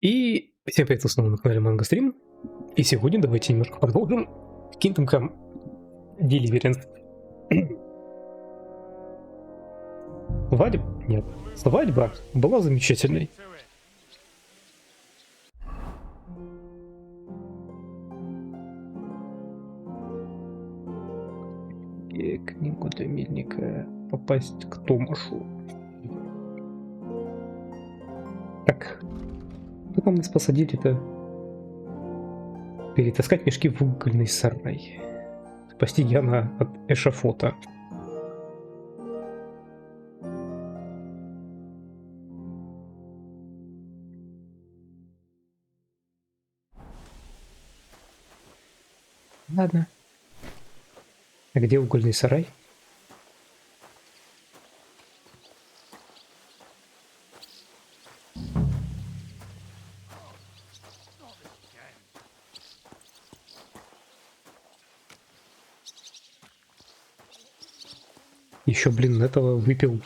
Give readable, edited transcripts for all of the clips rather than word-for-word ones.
И всем привет, снова на канале Манго Стрим. И сегодня давайте немножко продолжим Come Deliverance. Свадьба? Нет. Свадьба была замечательной. И книгу для мельника попасть к Томашу. Так. Что там нас посадили-то? Перетаскать мешки в угольный сарай. Спасти Яна от эшафота. Ладно. А где угольный сарай? Еще, блин, этого выпил,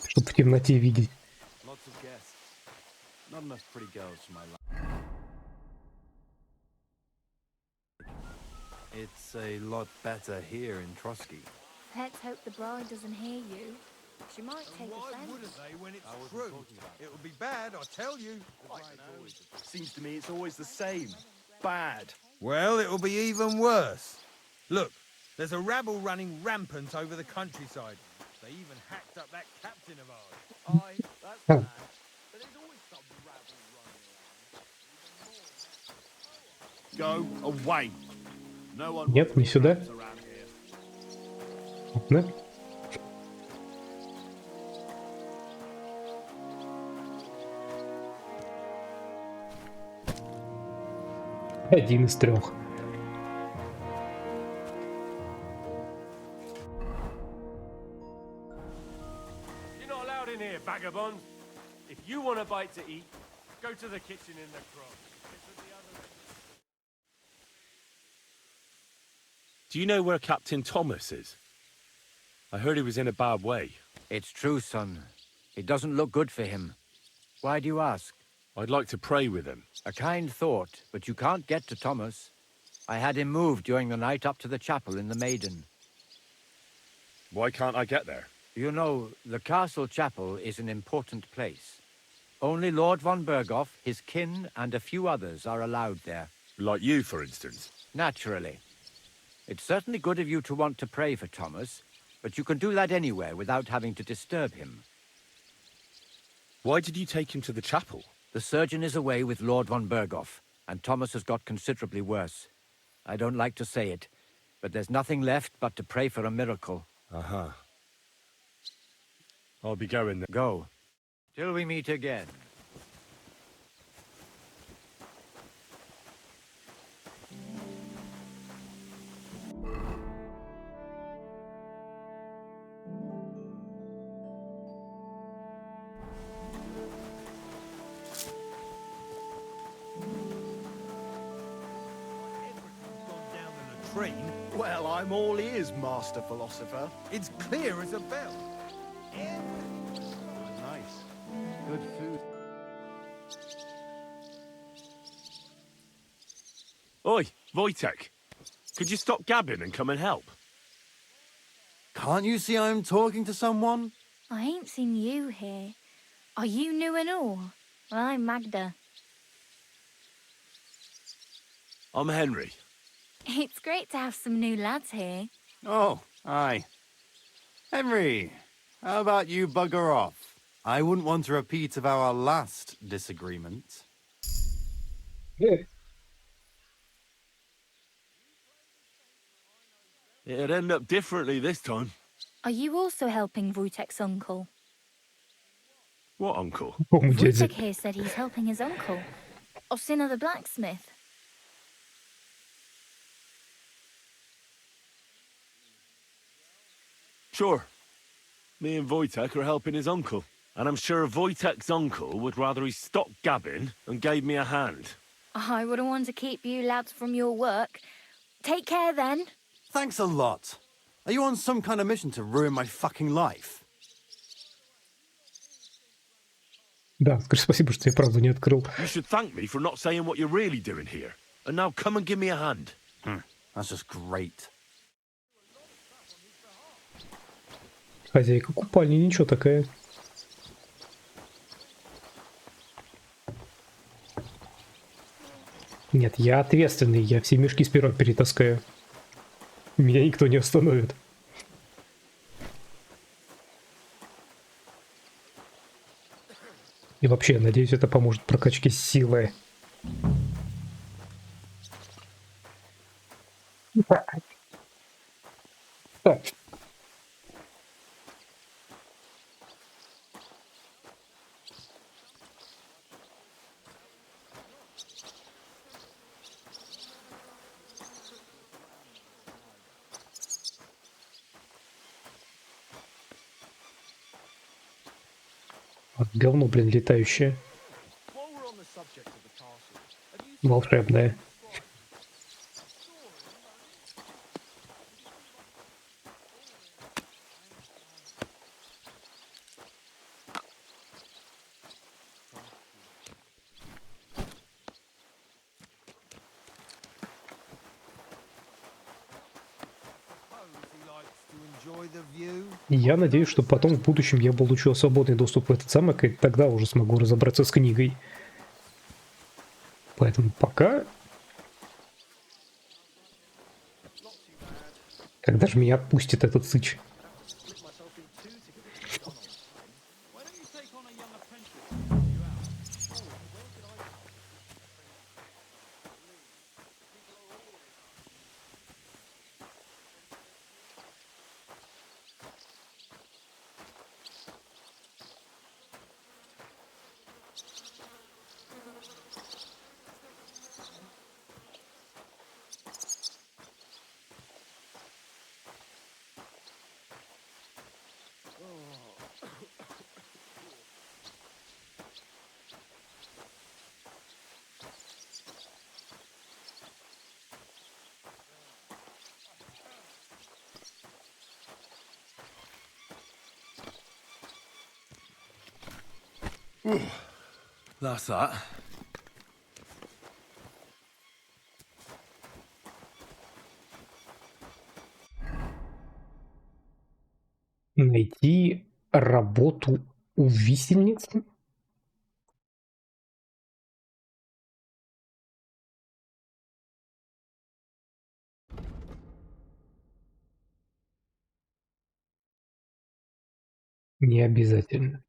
чтобы в темноте видеть. It's a lot better here in Trotsky. Let's hope the bride doesn't hear you. She might take Why offense. wouldn't they when it's true? It would be bad, I tell you. Seems to me it's always the same. Bad. Well, it'll be even worse. Look, there's a rabble running rampant over the countryside. They even hacked up that captain of ours. Aye, that's bad. But there's always some rabble running around. Go away. No one Нет, не сюда. around here. Да? Один из трех. You're not allowed in here, vagabond. If you want a bite to eat, go to the kitchen in the cross. It's at the other end. Do you know where Captain Thomas is? I heard he was in a bad way. It's true, son. It doesn't look good for him. Why do you ask? I'd like to pray with him. A kind thought, but you can't get to Thomas. I had him moved during the night up to the chapel in the Maiden. Why can't I get there? You know, the castle chapel is an important place. Only Lord von Berghoff, his kin, and a few others are allowed there. Like you, for instance. Naturally. It's certainly good of you to want to pray for Thomas, but you can do that anywhere without having to disturb him. Why did you take him to the chapel? The surgeon is away with Lord von Berghoff, and Thomas has got considerably worse. I don't like to say it, but there's nothing left but to pray for a miracle. Uh-huh. I'll be going then. Go. Till we meet again. Everything's gone down in a train. Well, I'm all ears, master philosopher. It's clear as a bell. Nice. Good food. Oi, Wojtek. Could you stop gabbing and come and help? Can't you see I'm talking to someone? I ain't seen you here. Are you new and all? Well, I'm Magda. I'm Henry. It's great to have some new lads here. Oh, aye. Henry, how about you bugger off? I wouldn't want a repeat of our last disagreement. It'd end up differently this time. Are you also helping Wojtek's uncle? What, uncle? Какому дяде? Wojtek here said he's helping his uncle. Osina the blacksmith. Sure. Me and Wojtek are helping his uncle. And I'm sure Wojtek's uncle would rather he stopped gabbing and gave me a hand. I wouldn't want to keep you lads from your work. Take care then. Thanks a lot. Are you on some kind of mission to ruin my fucking life? Да, скажи спасибо, что я правду не открыл. You should thank me for not saying what you're really doing here. And now come and give me a hand. That's just great. Хозяйка купальни, ничего такая. Нет, я ответственный, я все мешки сперва перетаскаю. Меня никто не остановит. И вообще, надеюсь, это поможет прокачке силы. Так. Вот говно, блин, летающее. Волшебное. Я надеюсь, что потом в будущем я получу свободный доступ в этот замок, и тогда уже смогу разобраться с книгой. Поэтому пока... Когда же меня отпустит этот сыч? That's that. Найти работу у висельницы? Не обязательно.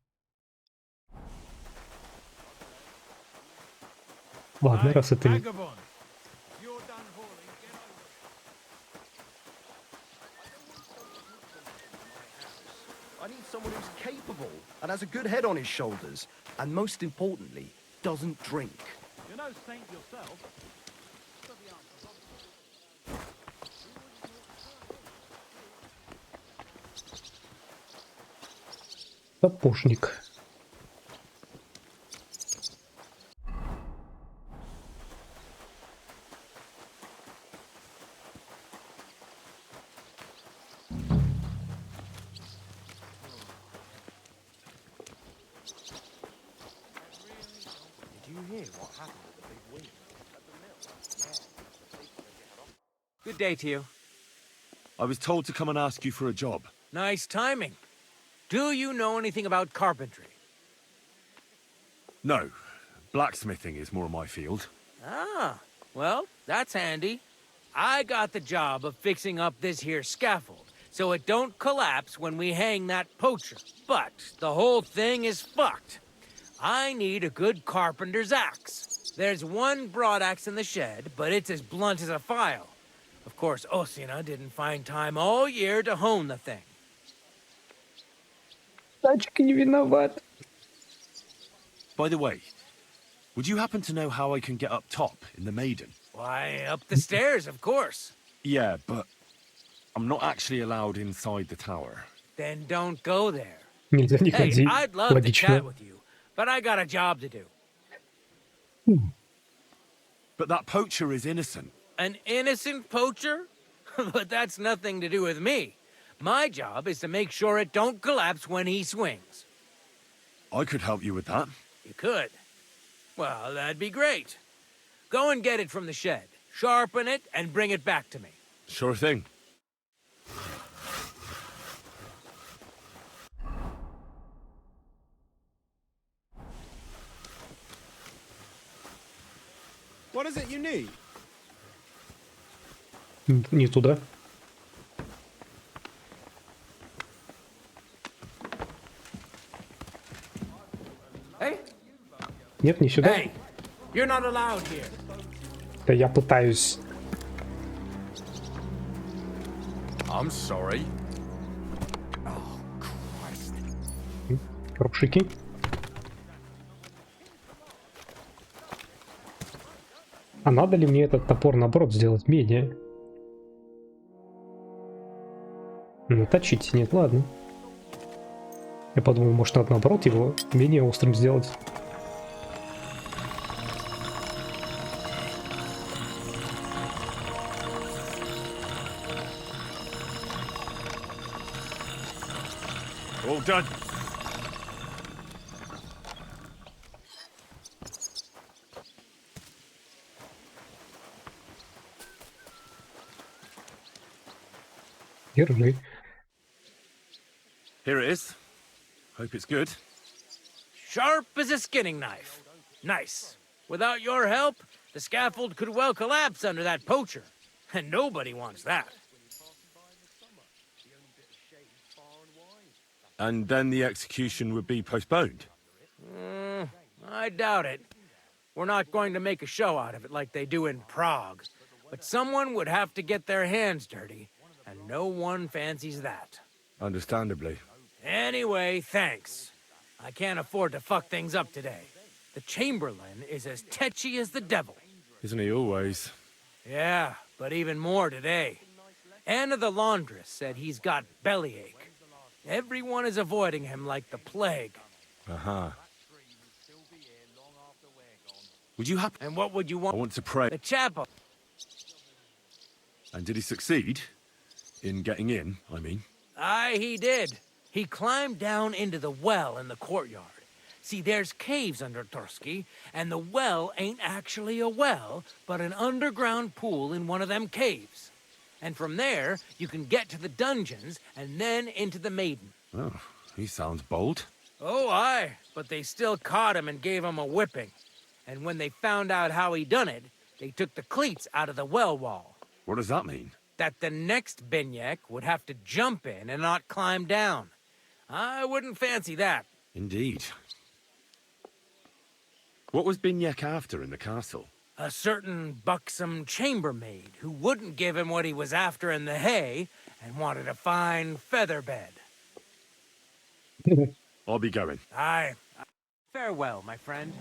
Ладно, раз это... Vagabond, you're done hauling, get over. I need someone who's capable and has a good head on his shoulders, and most importantly, doesn't drink. You're no saint yourself. Сапожник. Did you hear what happened with the big wing at the mill? Good day to you. I was told to come and ask you for a job. Nice timing. Do you know anything about carpentry? No. Blacksmithing is more my field. Ah, well, that's handy. I got the job of fixing up this here scaffold, so it don't collapse when we hang that poacher. But the whole thing is fucked. I need a good carpenter's axe. There's one broadaxe in the shed, but it's as blunt as a file. Of course, Osina didn't find time all year to hone the thing. Тачка не виноват. By the way, would you happen to know how I can get up top in the Maiden? Why, up the stairs, of course. Yeah, but I'm not actually allowed inside the tower. Then don't go there. Нельзя не Hey, ходи. I'd love to chat Логично. with you, but I got a job to do. But that poacher is innocent. An innocent poacher? But that's nothing to do with me. My job is to make sure it don't collapse when he swings. I could help you with that. You could. Well, that'd be great. Go and get it from the shed. Sharpen it and bring it back to me. Sure thing. What is it you need? Не туда. Hey? Нет, не сюда. Hey! You're not allowed here. Да я пытаюсь. I'm sorry. Рушики. А надо ли мне этот топор, наоборот, сделать менее? Ну, точить нет, ладно. Я подумал, может, надо, наоборот, его менее острым сделать. All done. Держи. Here it is. Hope it's good. Sharp as a skinning knife. Nice. Without your help, the scaffold could well collapse under that poacher. And nobody wants that. And then the execution would be postponed. I doubt it. We're not going to make a show out of it like they do in Prague. But someone would have to get their hands dirty, and no one fancies that. Understandably. Anyway, thanks. I can't afford to fuck things up today. The Chamberlain is as tetchy as the devil. Isn't he always? Yeah, but even more today. Anna the laundress said he's got bellyache. Everyone is avoiding him like the plague. Uh-huh. Would you happen? And what would you I want? want to pray. The chapel. And did he succeed? In getting in, I mean. Aye, he did. He climbed down into the well in the courtyard. See, there's caves under Tursky, and the well ain't actually a well, but an underground pool in one of them caves. And from there, you can get to the dungeons, and then into the Maiden. Oh, he sounds bold. Oh, aye, but they still caught him and gave him a whipping. And when they found out how he done it, they took the cleats out of the well wall. What does that mean? That the next Binyek would have to jump in and not climb down. I wouldn't fancy that. Indeed. What was Binyek after in the castle? A certain buxom chambermaid who wouldn't give him what he was after in the hay and wanted a fine feather bed. I'll be going. Aye. Farewell, my friend.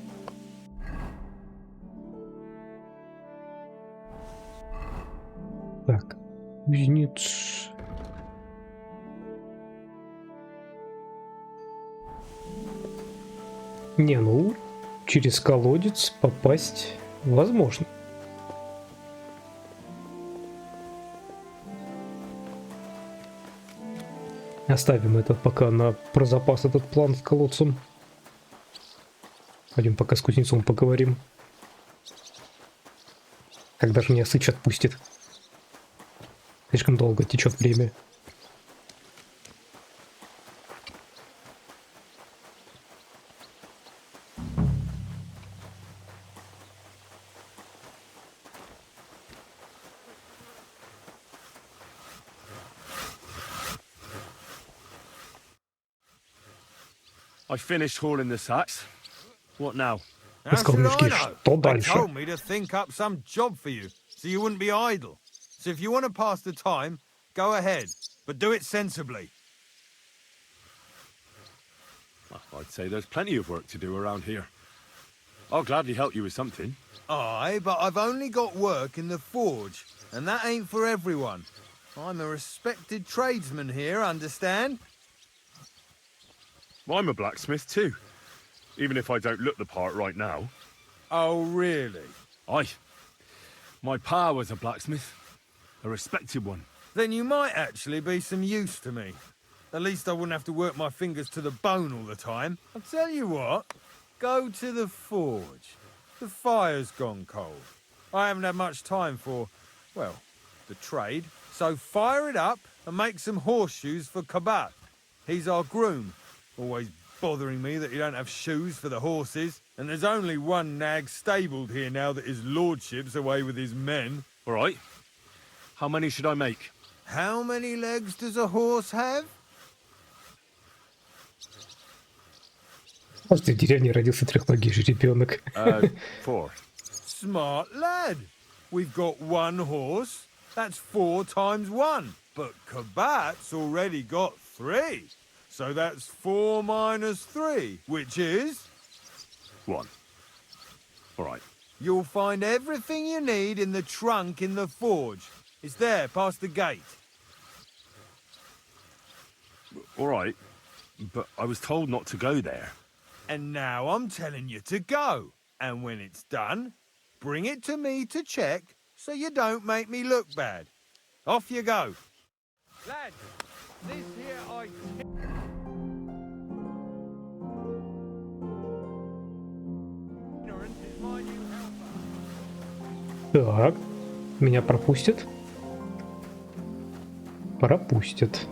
Так, кузнец. Не, ну, через колодец попасть возможно. Оставим это пока про запас, этот план с колодцем. Пойдем пока с кузнецом поговорим. Когда же меня Сыч отпустит? Слишком долго течет время. I finished hauling the sacks. What now? How Сказал should I мешки, know? что They дальше? told me to think up some job for you, so you wouldn't be idle. So if you want to pass the time, go ahead, but do it sensibly. Well, I'd say there's plenty of work to do around here. I'll gladly help you with something. Aye, but I've only got work in the forge, and that ain't for everyone. I'm a respected tradesman here, understand? I'm a blacksmith too, even if I don't look the part right now. Oh, really? Aye. My pa was a blacksmith, a respected one. Then you might actually be some use to me. At least I wouldn't have to work my fingers to the bone all the time. I'll tell you what, Go to the forge. The fire's gone cold. I haven't had much time for, well, the trade. So fire it up and make some horseshoes for Kabat. He's our groom. Always bothering me that you don't have shoes for the horses. And there's only one nag stabled here now that his lordship's away with his men. All right. How many should I make? How many legs does a horse have? Может, в деревне родился трехногий же ребенок. 4. Smart lad. We've got one horse. That's 4 times 1. But Kabat's already got 3. So that's 4 minus 3, which is... 1. All right. You'll find everything you need in the trunk in the forge. It's there, past the gate. All right. But I was told not to go there. And now I'm telling you to go. And when it's done, bring it to me to check so you don't make me look bad. Off you go. Lads, this here I... Так, меня пропустят? Пропустят.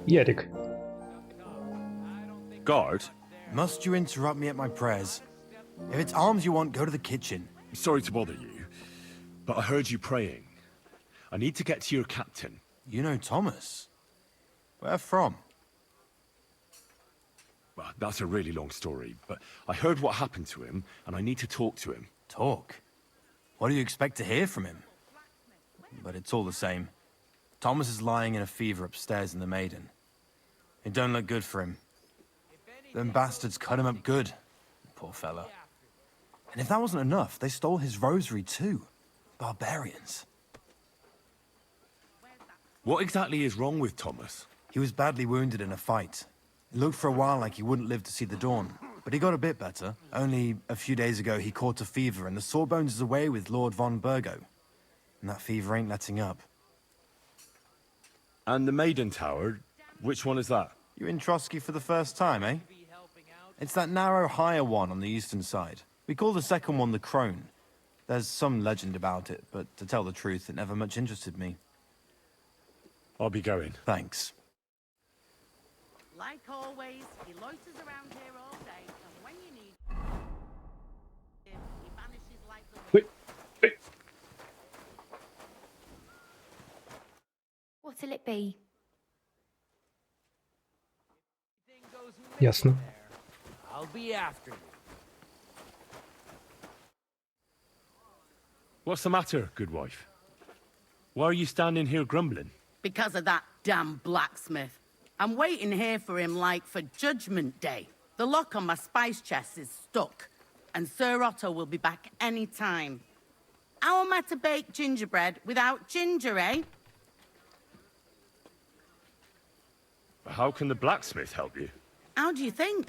Ярик. Guard? Must you interrupt me at my prayers? If it's arms you want, go to the kitchen. Sorry to bother you, but I heard you praying. I need to get to your captain. You know Thomas? Where from? Well, that's a really long story, but I heard what happened to him, and I need to talk to him. Talk? What do you expect to hear from him? But it's all the same. Thomas is lying in a fever upstairs in the Maiden. It don't look good for him. Them bastards cut him up good. Poor fella. And if that wasn't enough, they stole his rosary too. Barbarians. What exactly is wrong with Thomas? He was badly wounded in a fight. It looked for a while like he wouldn't live to see the dawn. But he got a bit better. Only a few days ago he caught a fever and the Sawbones is away with Lord von Burgo. And that fever ain't letting up. And the Maiden Tower, which one is that? You're in Trotsky for the first time, eh? It's that narrow, higher one on the eastern side. We call the second one the Crone. There's some legend about it, but to tell the truth, it never much interested me. I'll be going. Thanks. Like always, he loiters around here all day, and when you need him, he vanishes like the wind. Wait. What'll it be? Ясно. I'll be after you. What's the matter, good wife? Why are you standing here grumbling? Because of that damn blacksmith. I'm waiting here for him like for Judgment Day. The lock on my spice chest is stuck, and Sir Otto will be back any time. How am I to bake gingerbread without ginger, eh? How can the blacksmith help you? How do you think?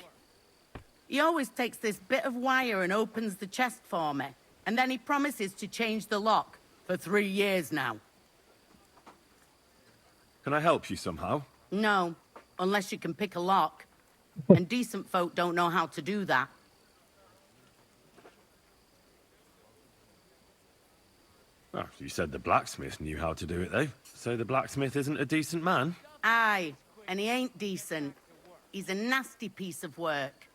He always takes this bit of wire and opens the chest for me, and then he promises to change the lock for 3 years now. Can I help you somehow? No, unless you can pick a lock. And decent folk don't know how to do that. Oh, you said the blacksmith knew how to do it, though. So the blacksmith isn't a decent man? Aye, and he ain't decent. He's a nasty piece of work.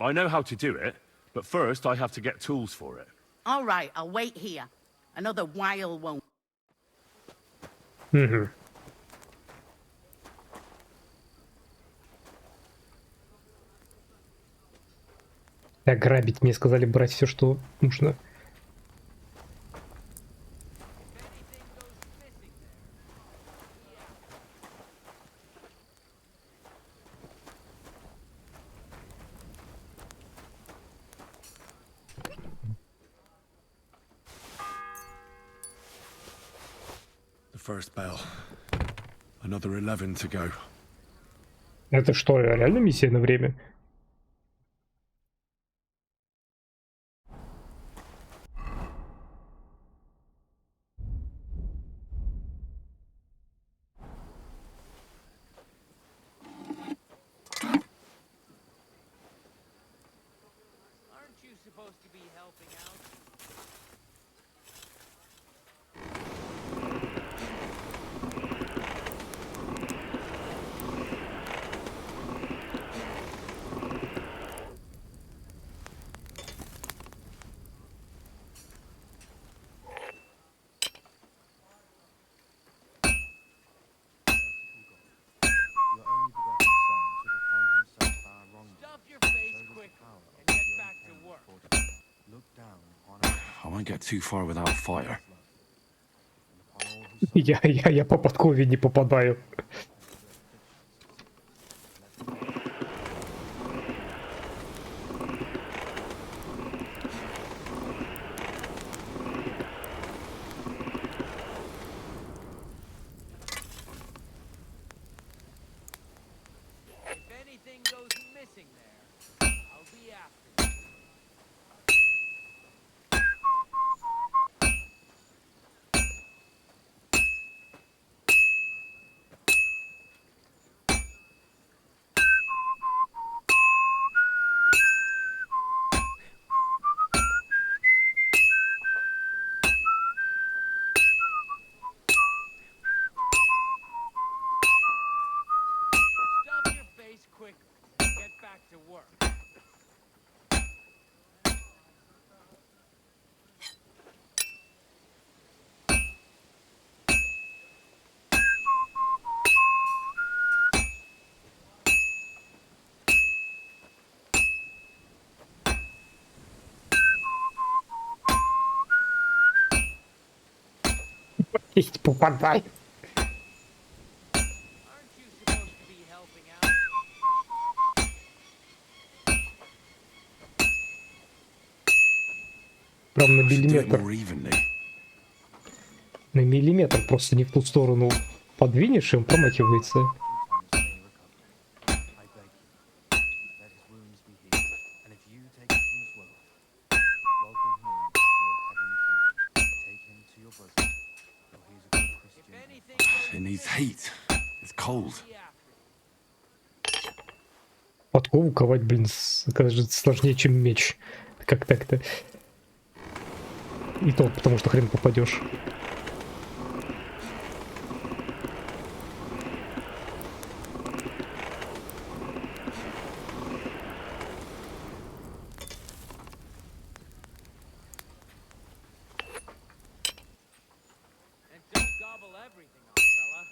I know how to do it, but first I have to get tools for it. All right, I'll wait here. Another while won't. Угу. Ограбить. Мне сказали брать все, что нужно. The first bell. Another 11 to go. Это что, реально миссия на время? supposed to be helping out? Stuff your face quick and get back to work. I won't get too far without fire. Я по подкове не попадаю. If anything goes missing there, I'll be after you. Stuff your face quick and get back to work. Есть попадай. Aren't you supposed to be helping out? Прям на I should do it миллиметр. more evenly. На миллиметр просто не в ту сторону подвинешь, и он промахивается. If anything It needs heat. It's cold. be after you. Подкову ковать, блин, кажется, сложнее, чем меч. Как так-то? И то, потому что хрен попадешь. And don't gobble everything up, fella.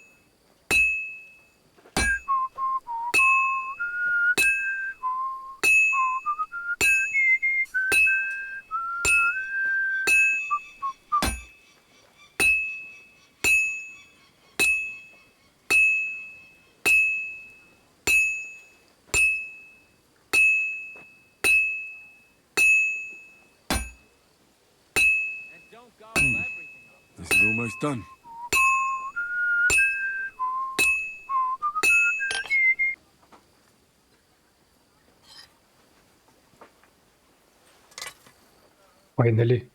And don't gobble everything up. This is almost done. Finally.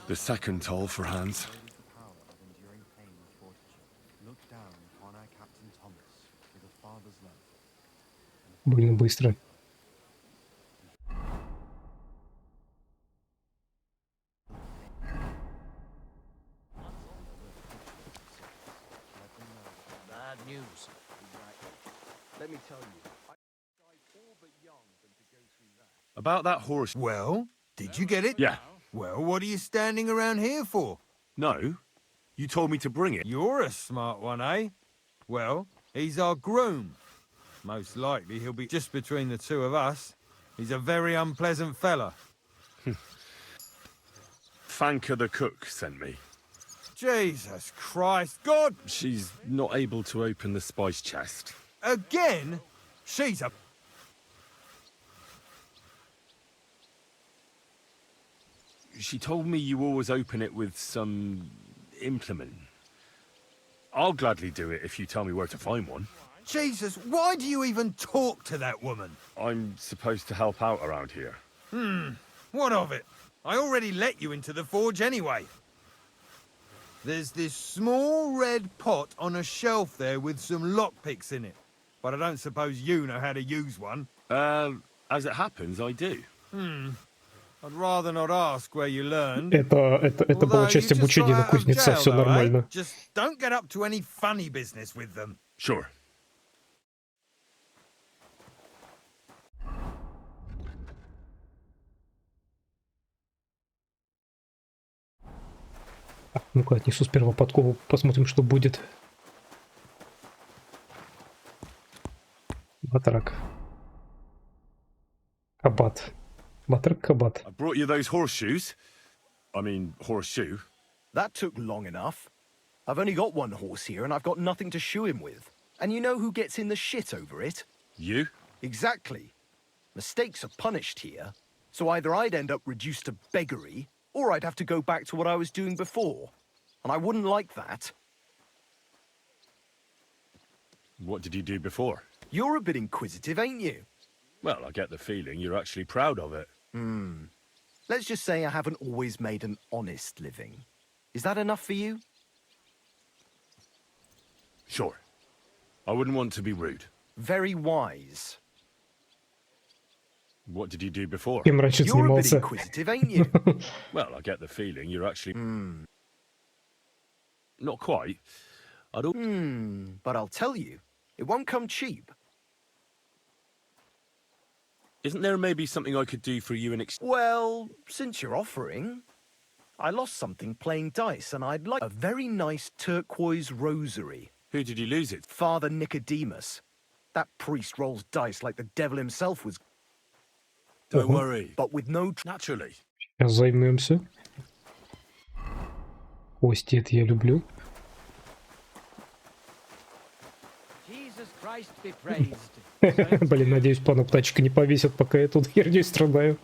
The second toll for Hans. Больно быстро. Bad news. Let me tell you. About that horse. Well, did you get it? Yeah. Well, what are you standing around here for? No. You told me to bring it. You're a smart one, eh? Well, he's our groom. Most likely he'll be just between the two of us. He's a very unpleasant fella. Fanka the cook sent me. Jesus Christ, God! She's not able to open the spice chest. Again? She's a... She told me you always open it with some implement. I'll gladly do it if you tell me where to find one. Jesus, why do you even talk to that woman? I'm supposed to help out around here. What of it? I already let you into the forge anyway. There's this small red pot on a shelf there with some lockpicks in it. But I don't suppose you know how to use one. As it happens, I do. I'd rather not ask where you learned. Это была Although часть you just обучения got на out of кузнеца, jail, все though, eh? нормально. Just don't get up to any funny business with them. Sure. Ну-ка, отнесу сперва подкову, посмотрим, что будет. Батрак. Кабат. Батрак Кабат. I brought you those horseshoes. I mean, horseshoe. That took long enough. I've only got one horse here and I've got nothing to shoe him with. And you know who gets in the shit over it? You? Exactly. Mistakes are punished here. So either I'd end up reduced to beggary, or I'd have to go back to what I was doing before. And I wouldn't like that. What did you do before? You're a bit inquisitive, ain't you? Well, I get the feeling you're actually proud of it. Let's just say I haven't always made an honest living. Is that enough for you? Sure. I wouldn't want to be rude. Very wise. What did you do before? Кем раньше You're a bit занимался? inquisitive, ain't you? Well, I get the feeling you're actually... Not quite. I don't... But I'll tell you, it won't come cheap. Isn't there maybe something I could do for you in Well, since you're offering, I lost something playing dice and I'd like a very nice turquoise rosary. Who did you lose it? Father Nicodemus. That priest rolls dice like the devil himself was, Don't worry. but with no... Naturally. Сейчас займемся. Кости, это я люблю. Jesus Christ be praised. Блин, надеюсь, пана птачка не повесят, пока я тут херней страдаю.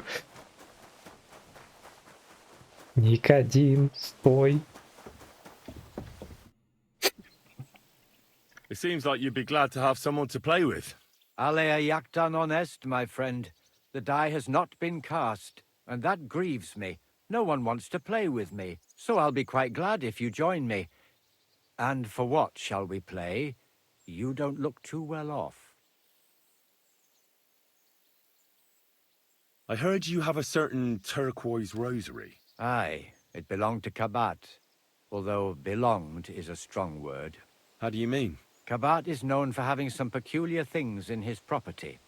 Никодим, стой. It seems like you'd be glad to have someone to play with. Alea jactan honest, my friend. The die has not been cast, and that grieves me. No one wants to play with me, so I'll be quite glad if you join me. And for what shall we play? You don't look too well off. I heard you have a certain turquoise rosary. Aye, it belonged to Kabat, although belonged is a strong word. How do you mean? Kabat is known for having some peculiar things in his property,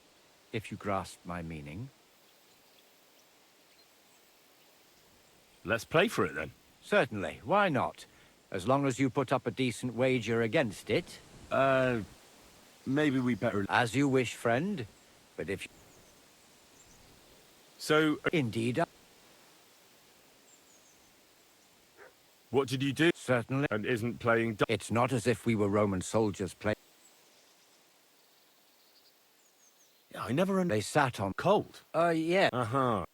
if you grasp my meaning. Let's play for it then. Certainly, why not? As long as you put up a decent wager against it. Maybe we better... As you wish, friend. But if... So, Indeed, what did you do? certainly. And isn't playing... It's not as if we were Roman soldiers playing. I never... They sat on... Cold. Yeah. Uh-huh.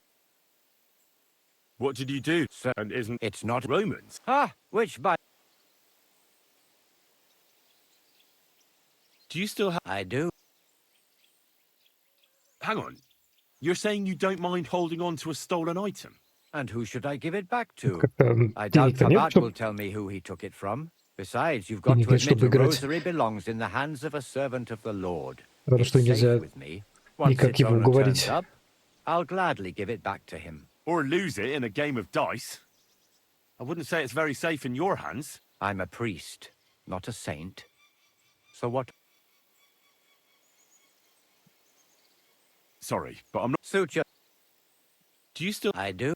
What did you do? So, And isn't... it's not... Romans? Which by... Do you still have... I do. Hang on. You're saying you don't mind holding on to a stolen item? And who should I give it back to? Как-то I doubt денег-то нет, Kabat will чтоб... tell me who he took it from. Besides, you've got Денег to нет, admit чтобы a играть. rosary belongs in the hands of a servant of the Lord. Потому It's что safe нельзя with me. Once никак its его owner уговорить. turns up, I'll gladly give it back to him. Or lose it in a game of dice? I wouldn't say it's very safe in your hands. I'm a priest, not a saint. So what? Sorry, but I'm not... Suit you. Do you still... I do.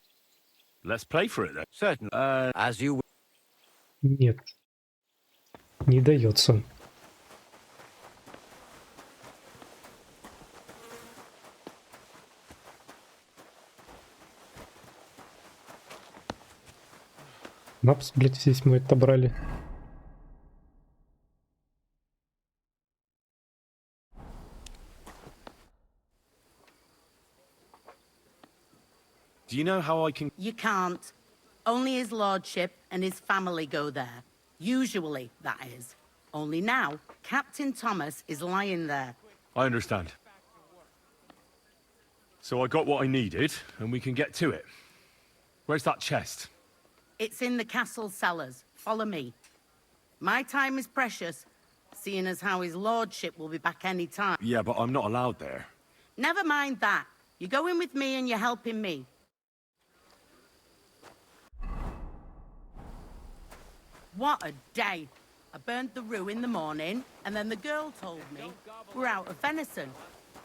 Let's play for it then. Certainly. As you... Нет. Не дается. Напс, блядь, весь мы отобрали. Do you know how I can... You can't. Only his lordship and his family go there. Usually, that is. Only now, Captain Thomas is lying there. I understand. So I got what I needed, and we can get to it. Where's that chest? It's in the castle cellars. Follow me. My time is precious, seeing as how his lordship will be back any time. Yeah, but I'm not allowed there. Never mind that. You're going with me and you're helping me. What a day. I burned the rue in the morning, and then the girl told me we're out of venison.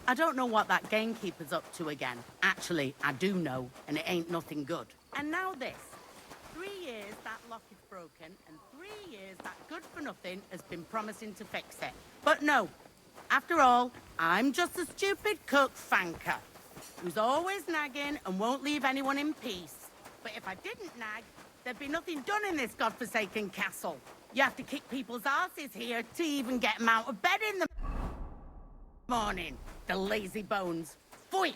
I don't know what that gamekeeper's up to again. Actually, I do know, and it ain't nothing good. And now this. 3 years that lock is broken, and 3 years that good-for-nothing has been promising to fix it. But no. After all, I'm just a stupid cook fanker who's always nagging and won't leave anyone in peace. But if I didn't nag, there'd be nothing done in this godforsaken castle. You have to kick people's asses here to even get them out of bed in the morning. The lazy bones. Pfui!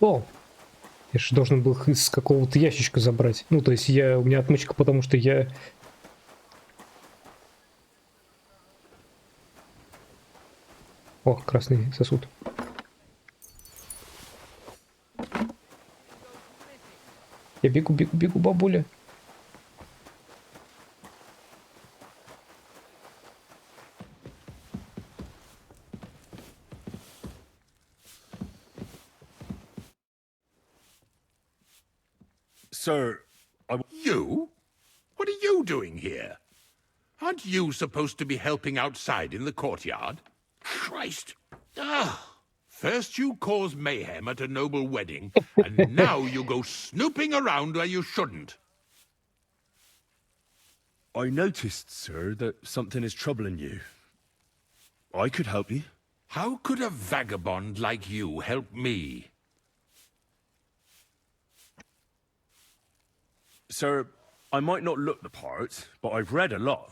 О! Я же должен был их из какого-то ящичка забрать. Ну, то есть у меня отмычка, потому что я... О, красный сосуд. Я бегу, бабуля. Sir, You? What are you doing here? Aren't you supposed to be helping outside in the courtyard? Christ! First you cause mayhem at a noble wedding, and now you go snooping around where you shouldn't. I noticed, sir, that something is troubling you. I could help you. How could a vagabond like you help me? Sir, I might not look the part, but I've read a lot.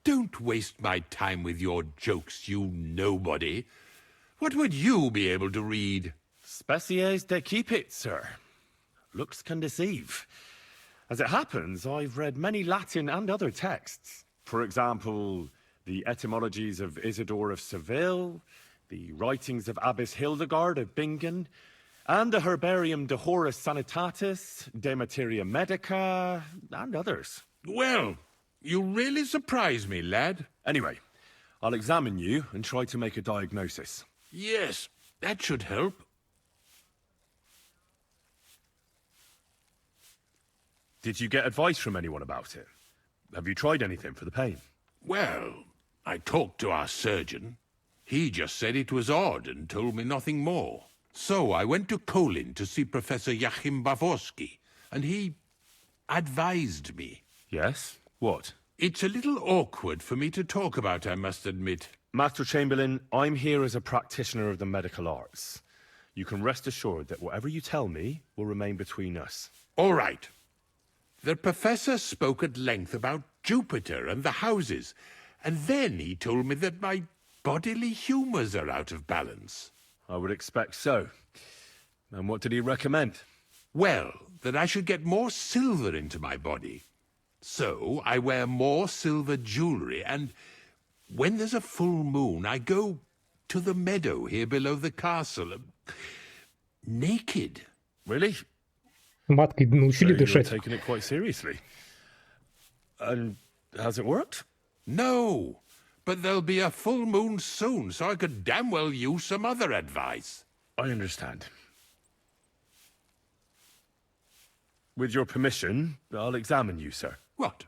Don't waste my time with your jokes, you nobody. What would you be able to read? Species de keep it, sir. Looks can deceive. As it happens, I've read many Latin and other texts. For example, the etymologies of Isidore of Seville, the writings of Abbess Hildegard of Bingen, and the Herbarium de Horis Sanitatis, De Materia Medica, and others. Well, you really surprise me, lad. Anyway, I'll examine you and try to make a diagnosis. Yes, that should help. Did you get advice from anyone about it? Have you tried anything for the pain? Well, I talked to our surgeon. He just said it was odd and told me nothing more. So I went to Kolin to see Professor Joachim Bavorsky, and he advised me. Yes? What? It's a little awkward for me to talk about, I must admit. Master Chamberlain, I'm here as a practitioner of the medical arts. You can rest assured that whatever you tell me will remain between us. All right. The professor spoke at length about Jupiter and the houses, and then he told me that my bodily humours are out of balance. I would expect so. And what did he recommend? Well, that I should get more silver into my body. So I wear more silver jewellery, and when there's a full moon, I go to the meadow here below the castle, naked. Really? Маткой научили You're дышать. taking it quite seriously. And has it worked? No, but there'll be a full moon soon, so I could damn well use some other advice. I understand. With your permission, I'll examine you, sir. What?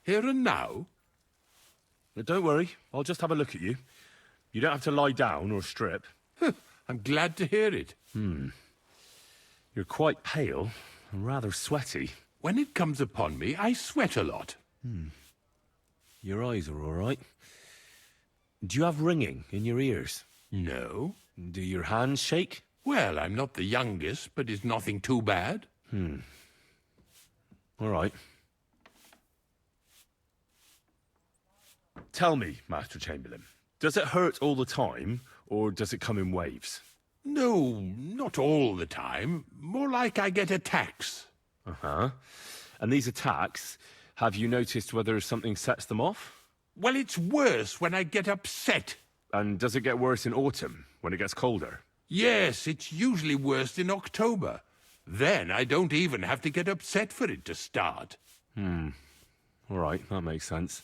Here and now? Don't worry, I'll just have a look at you. You don't have to lie down or strip. I'm glad to hear it. You're quite pale and rather sweaty. When it comes upon me, I sweat a lot. Your eyes are all right. Do you have ringing in your ears? No. Do your hands shake? Well, I'm not the youngest, but it's nothing too bad. All right. Tell me, Master Chamberlain, does it hurt all the time, or does it come in waves? No, not all the time. More like I get attacks. Uh-huh. And these attacks, have you noticed whether something sets them off? Well, it's worse when I get upset. And does it get worse in autumn, when it gets colder? Yes, it's usually worst in October. Then I don't even have to get upset for it to start. All right, that makes sense.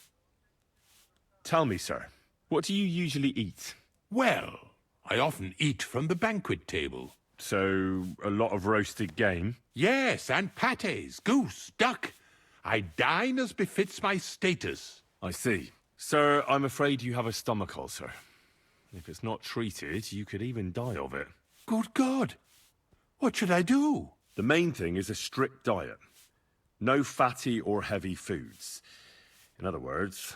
Tell me, sir, what do you usually eat? Well, I often eat from the banquet table. So, a lot of roasted game? Yes, and pâtés, goose, duck. I dine as befits my status. I see. Sir, I'm afraid you have a stomach ulcer. If it's not treated, you could even die of it. Good God! What should I do? The main thing is a strict diet. No fatty or heavy foods. In other words,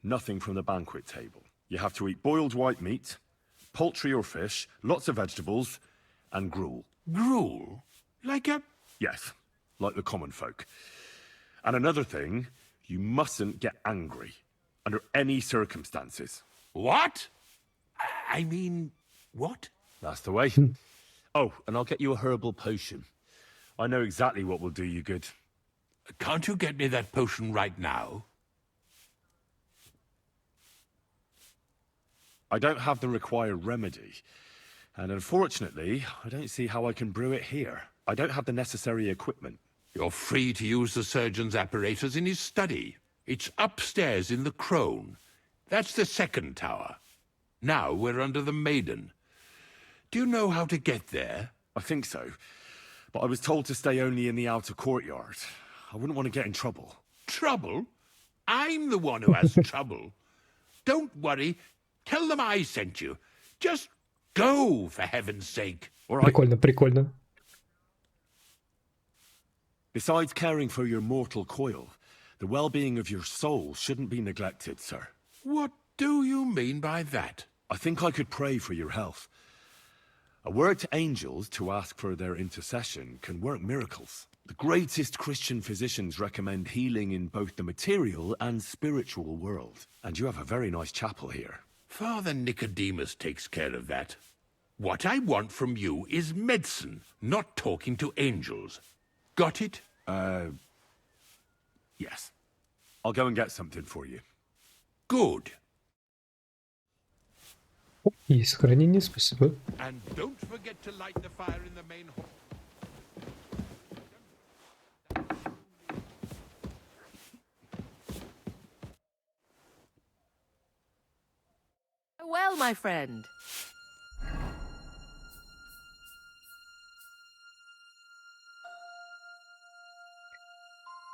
nothing from the banquet table. You have to eat boiled white meat, poultry or fish, lots of vegetables, and gruel. Gruel? Like a... Yes, like the common folk. And another thing, you mustn't get angry, under any circumstances. What? I mean, what? That's the way. Oh, and I'll get you a herbal potion. I know exactly what will do you good. Can't you get me that potion right now? I don't have the required remedy. And unfortunately, I don't see how I can brew it here. I don't have the necessary equipment. You're free to use the surgeon's apparatus in his study. It's upstairs in the Crone. That's the second tower. Now we're under the Maiden. Do you know how to get there? I think so. But I was told to stay only in the outer courtyard. I wouldn't want to get in trouble. Trouble? I'm the one who has trouble. Don't worry. Tell them I sent you. Just go, for heaven's sake. All right. Прикольно, прикольно. Besides caring for your mortal coil, the well-being of your soul shouldn't be neglected, sir. What do you mean by that? I think I could pray for your health. A word to angels to ask for their intercession can work miracles. The greatest Christian physicians recommend healing in both the material and spiritual world. And you have a very nice chapel here. Father Nicodemus takes care of that. What I want from you is medicine, not talking to angels. Got it? Yes. I'll go and get something for you. Good. И сохранение, спасибо. And don't forget to light the fire in the main hall. Well, my friend.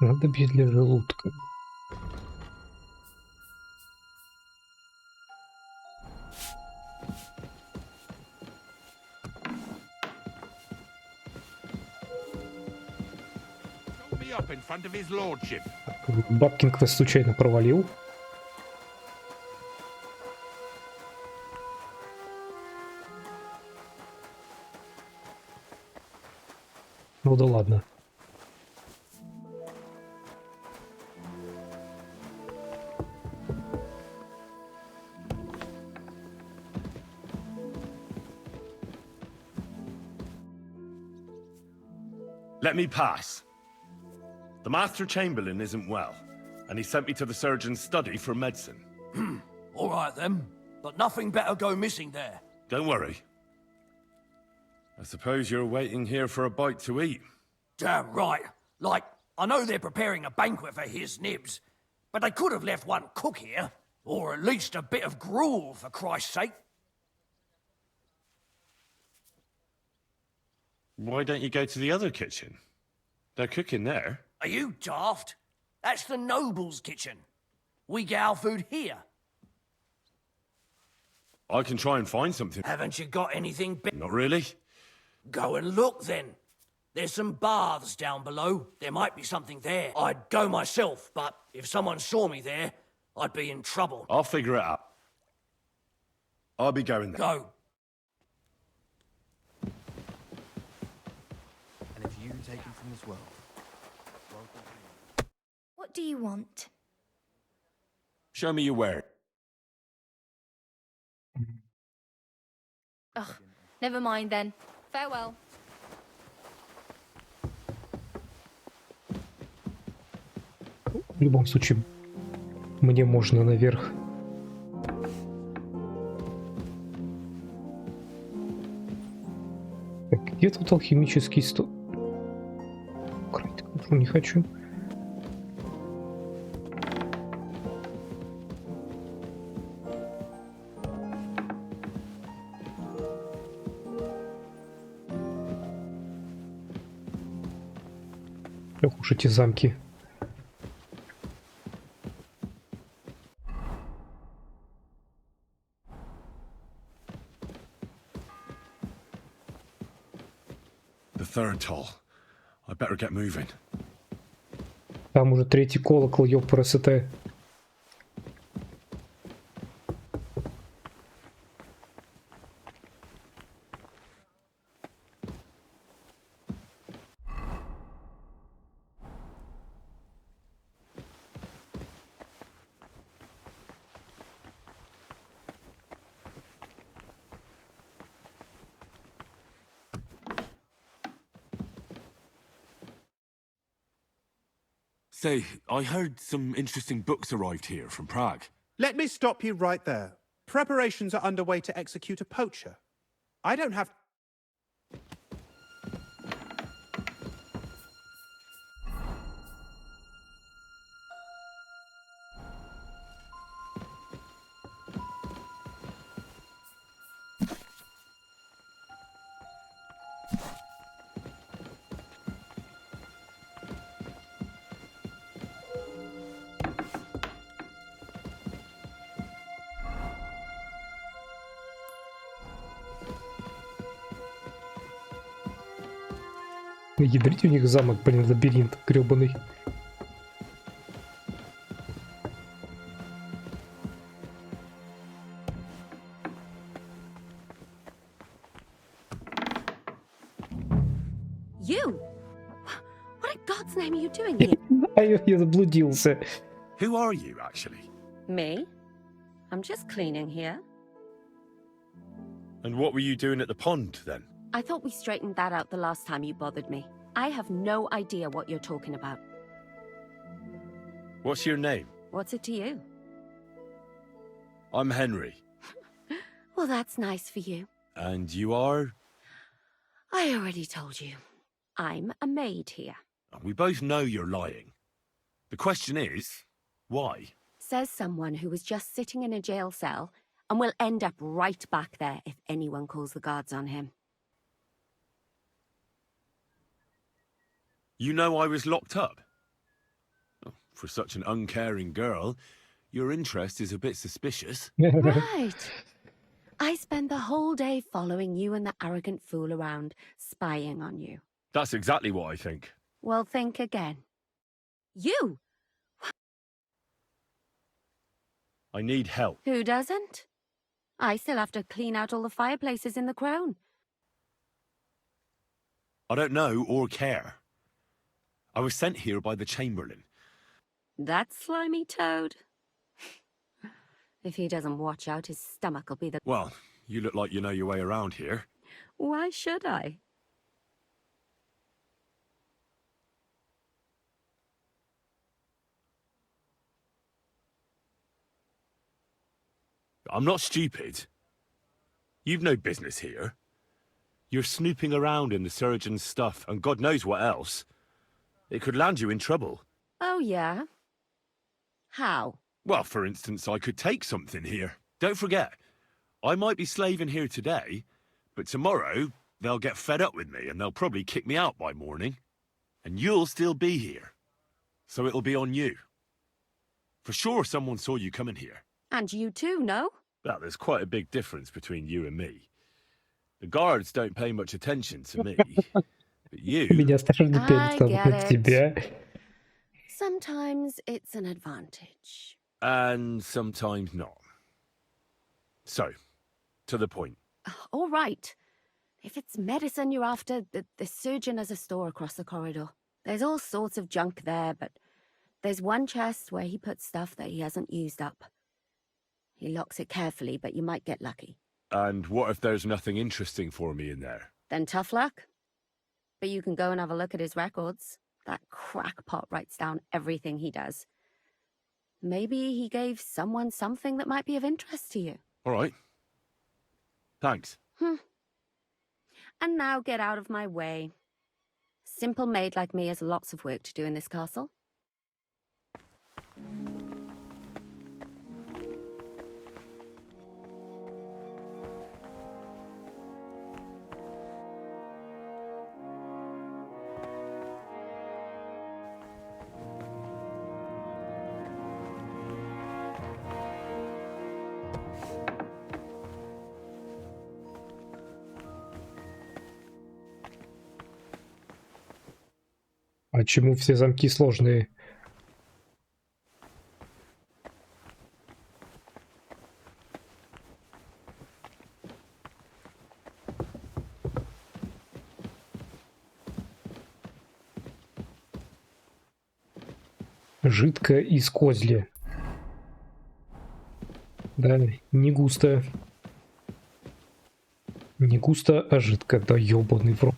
Надо бить для желудка. Me up in front of his lordship. Бабкин квест случайно провалил. Ну да ладно. Let me pass. The Master Chamberlain isn't well, and he sent me to the surgeon's study for medicine. All right then, but nothing better go missing there. Don't worry. I suppose you're waiting here for a bite to eat. Damn right. Like, I know they're preparing a banquet for his nibs, but they could have left one cook here, or at least a bit of gruel, for Christ's sake. Why don't you go to the other kitchen? They're cooking there. Are you daft? That's the noble's kitchen. We get our food here. I can try and find something. Haven't you got anything Not really. Go and look then. There's some baths down below. There might be something there. I'd go myself, but if someone saw me there, I'd be in trouble. I'll figure it out. I'll be going there. Go. And if you take him from this world, What do you want? Show me your where. Oh, never mind then. Farewell. В любом случае, мне можно наверх. Так, где тут алхимический стол? Не хочу. Ох уж эти замки. The third toll. I better get moving. Там уже третий колокол, ёпрст. Say, I heard some interesting books arrived here from Prague. Let me stop you right there. Preparations are underway to execute a poacher. I don't have... Ядрить у них замок, блин, лабиринт грёбаный. You? What in God's name are you doing here? Я заблудился. Who are you, actually? Me? I'm just cleaning here. And what were you doing at the pond, then? I thought we straightened that out the last time you bothered me. I have no idea what you're talking about. What's your name? What's it to you? I'm Henry. Well, that's nice for you. And you are? I already told you. I'm a maid here. We both know you're lying. The question is, why? Says someone who was just sitting in a jail cell and will end up right back there if anyone calls the guards on him. You know I was locked up? For such an uncaring girl, your interest is a bit suspicious. Right. I spend the whole day following you and the arrogant fool around, spying on you. That's exactly what I think. Well, think again. You! I need help. Who doesn't? I still have to clean out all the fireplaces in the crown. I don't know or care. I was sent here by the Chamberlain. That slimy toad. If he doesn't watch out, his stomach will be the... Well, you look like you know your way around here. Why should I? I'm not stupid. You've no business here. You're snooping around in the surgeon's stuff and God knows what else. It could land you in trouble. Oh, yeah? How? Well, for instance, I could take something here. Don't forget, I might be slaving here today, but tomorrow they'll get fed up with me and they'll probably kick me out by morning. And you'll still be here. So it'll be on you. For sure someone saw you coming here. And you too, no? Well, there's quite a big difference between you and me. The guards don't pay much attention to me. But you... Меня страшно перед тебя. Sometimes it's an advantage. And sometimes not. So, to the point. All right. If it's medicine you're after, the surgeon has a store across the corridor. There's all sorts of junk there, but there's one chest where he puts stuff that he hasn't used up. He locks it carefully, but you might get lucky. And what if there's nothing interesting for me in there? Then tough luck. But you can go and have a look at his records. That crackpot writes down everything he does. Maybe he gave someone something that might be of interest to you. All right. Thanks. And now get out of my way. Simple maid like me has lots of work to do in this castle. А чему все замки сложные? Жидко из козли. Да, не густо. Не густо, а жидко. Да ёбаный в рот.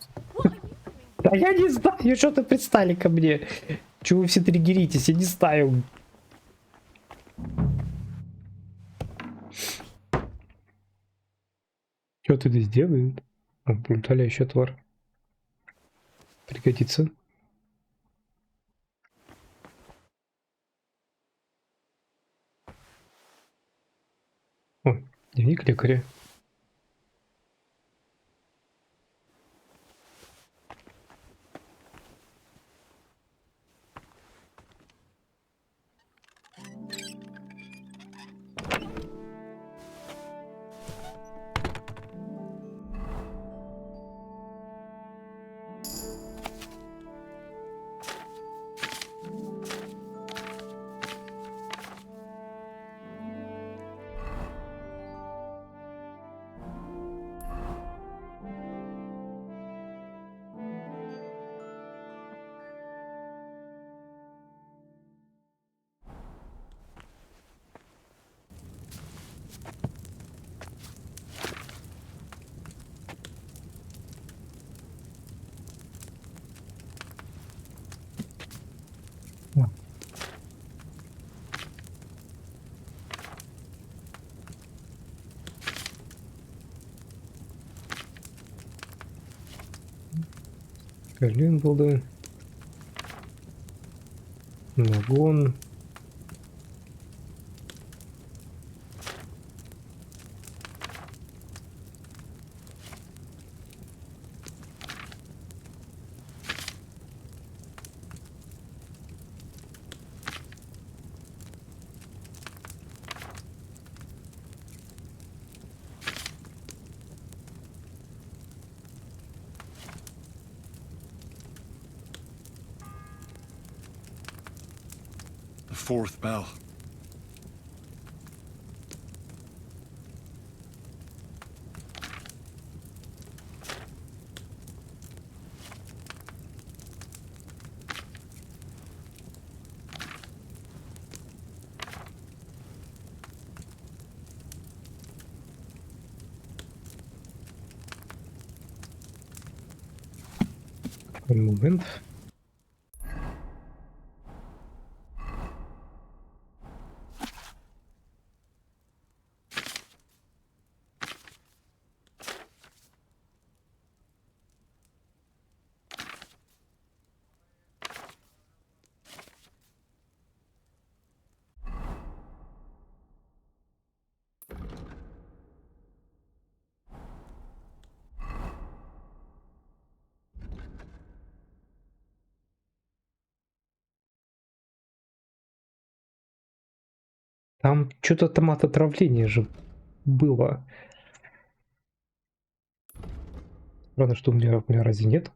Да я не знаю, что-то пристали ко мне. Чего вы все триггеритесь? Я не знаю. Что ты здесь делаешь? Утоляющий отвар. Пригодится. О, дневник лекаря. Калинболда. Нагон. Fourth bell. Момент. Там что-то там от отравления же было. Странно, что у меня разве нет?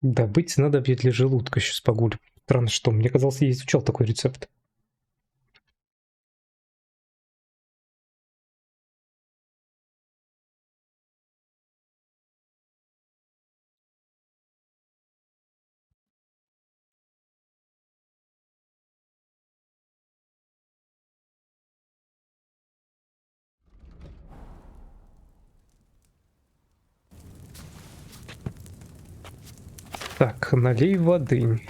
Добыть надо для желудка. Сейчас погулю. Странно, что мне казалось, я изучал такой рецепт. Так, налей воды.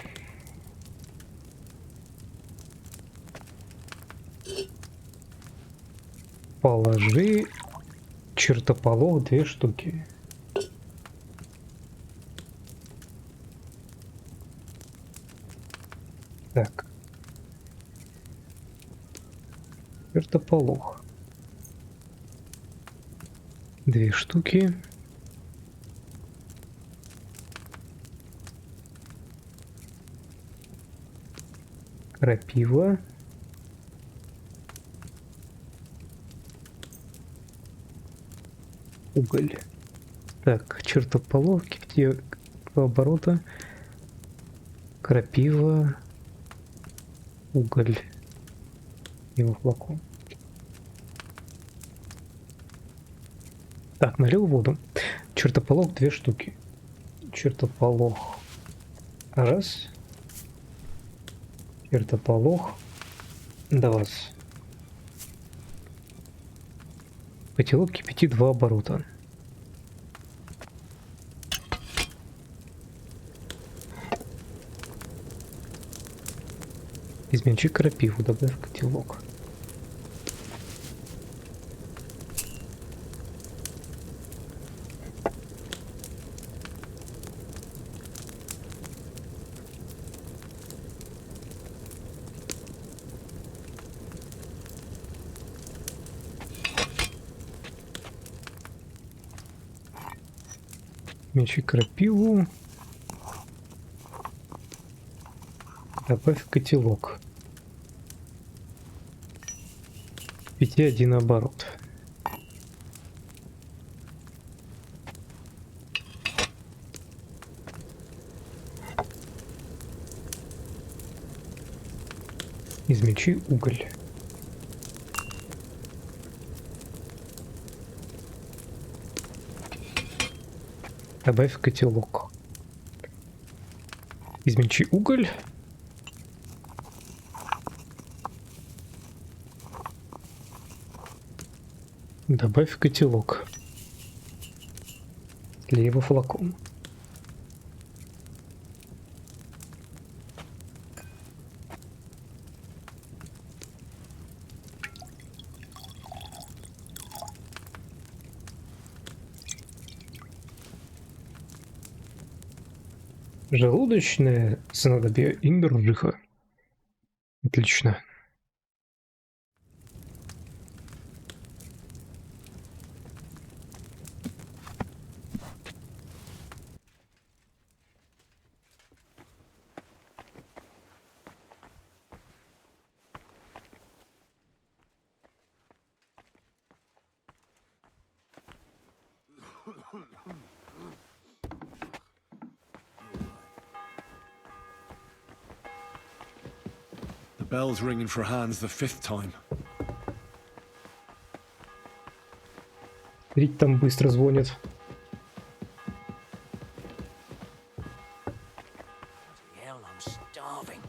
Положи чертополох 2 штуки. Так. Чертополох. 2 штуки. Крапива. Уголь. Так, чертополох, 2 оборота. Крапива. Уголь. Его флакон. Так, налил воду. Чертополох 2 штуки. Чертополох. Раз. Чертополох. 2. Котелок кипяти 2 оборота. Измельчи крапиву, добавь в котелок. Измельчи крапиву. Добавь в котелок. Кипяти 1 оборот. Измельчи уголь. Добавь в котелок. Измельчи уголь. Добавь в котелок. Слей его флакон. Желудочное снадобье и мерлиха. Отлично. The bell's ringing for hands the 5th time. Рить там быстро звонит. Hell, I'm starving.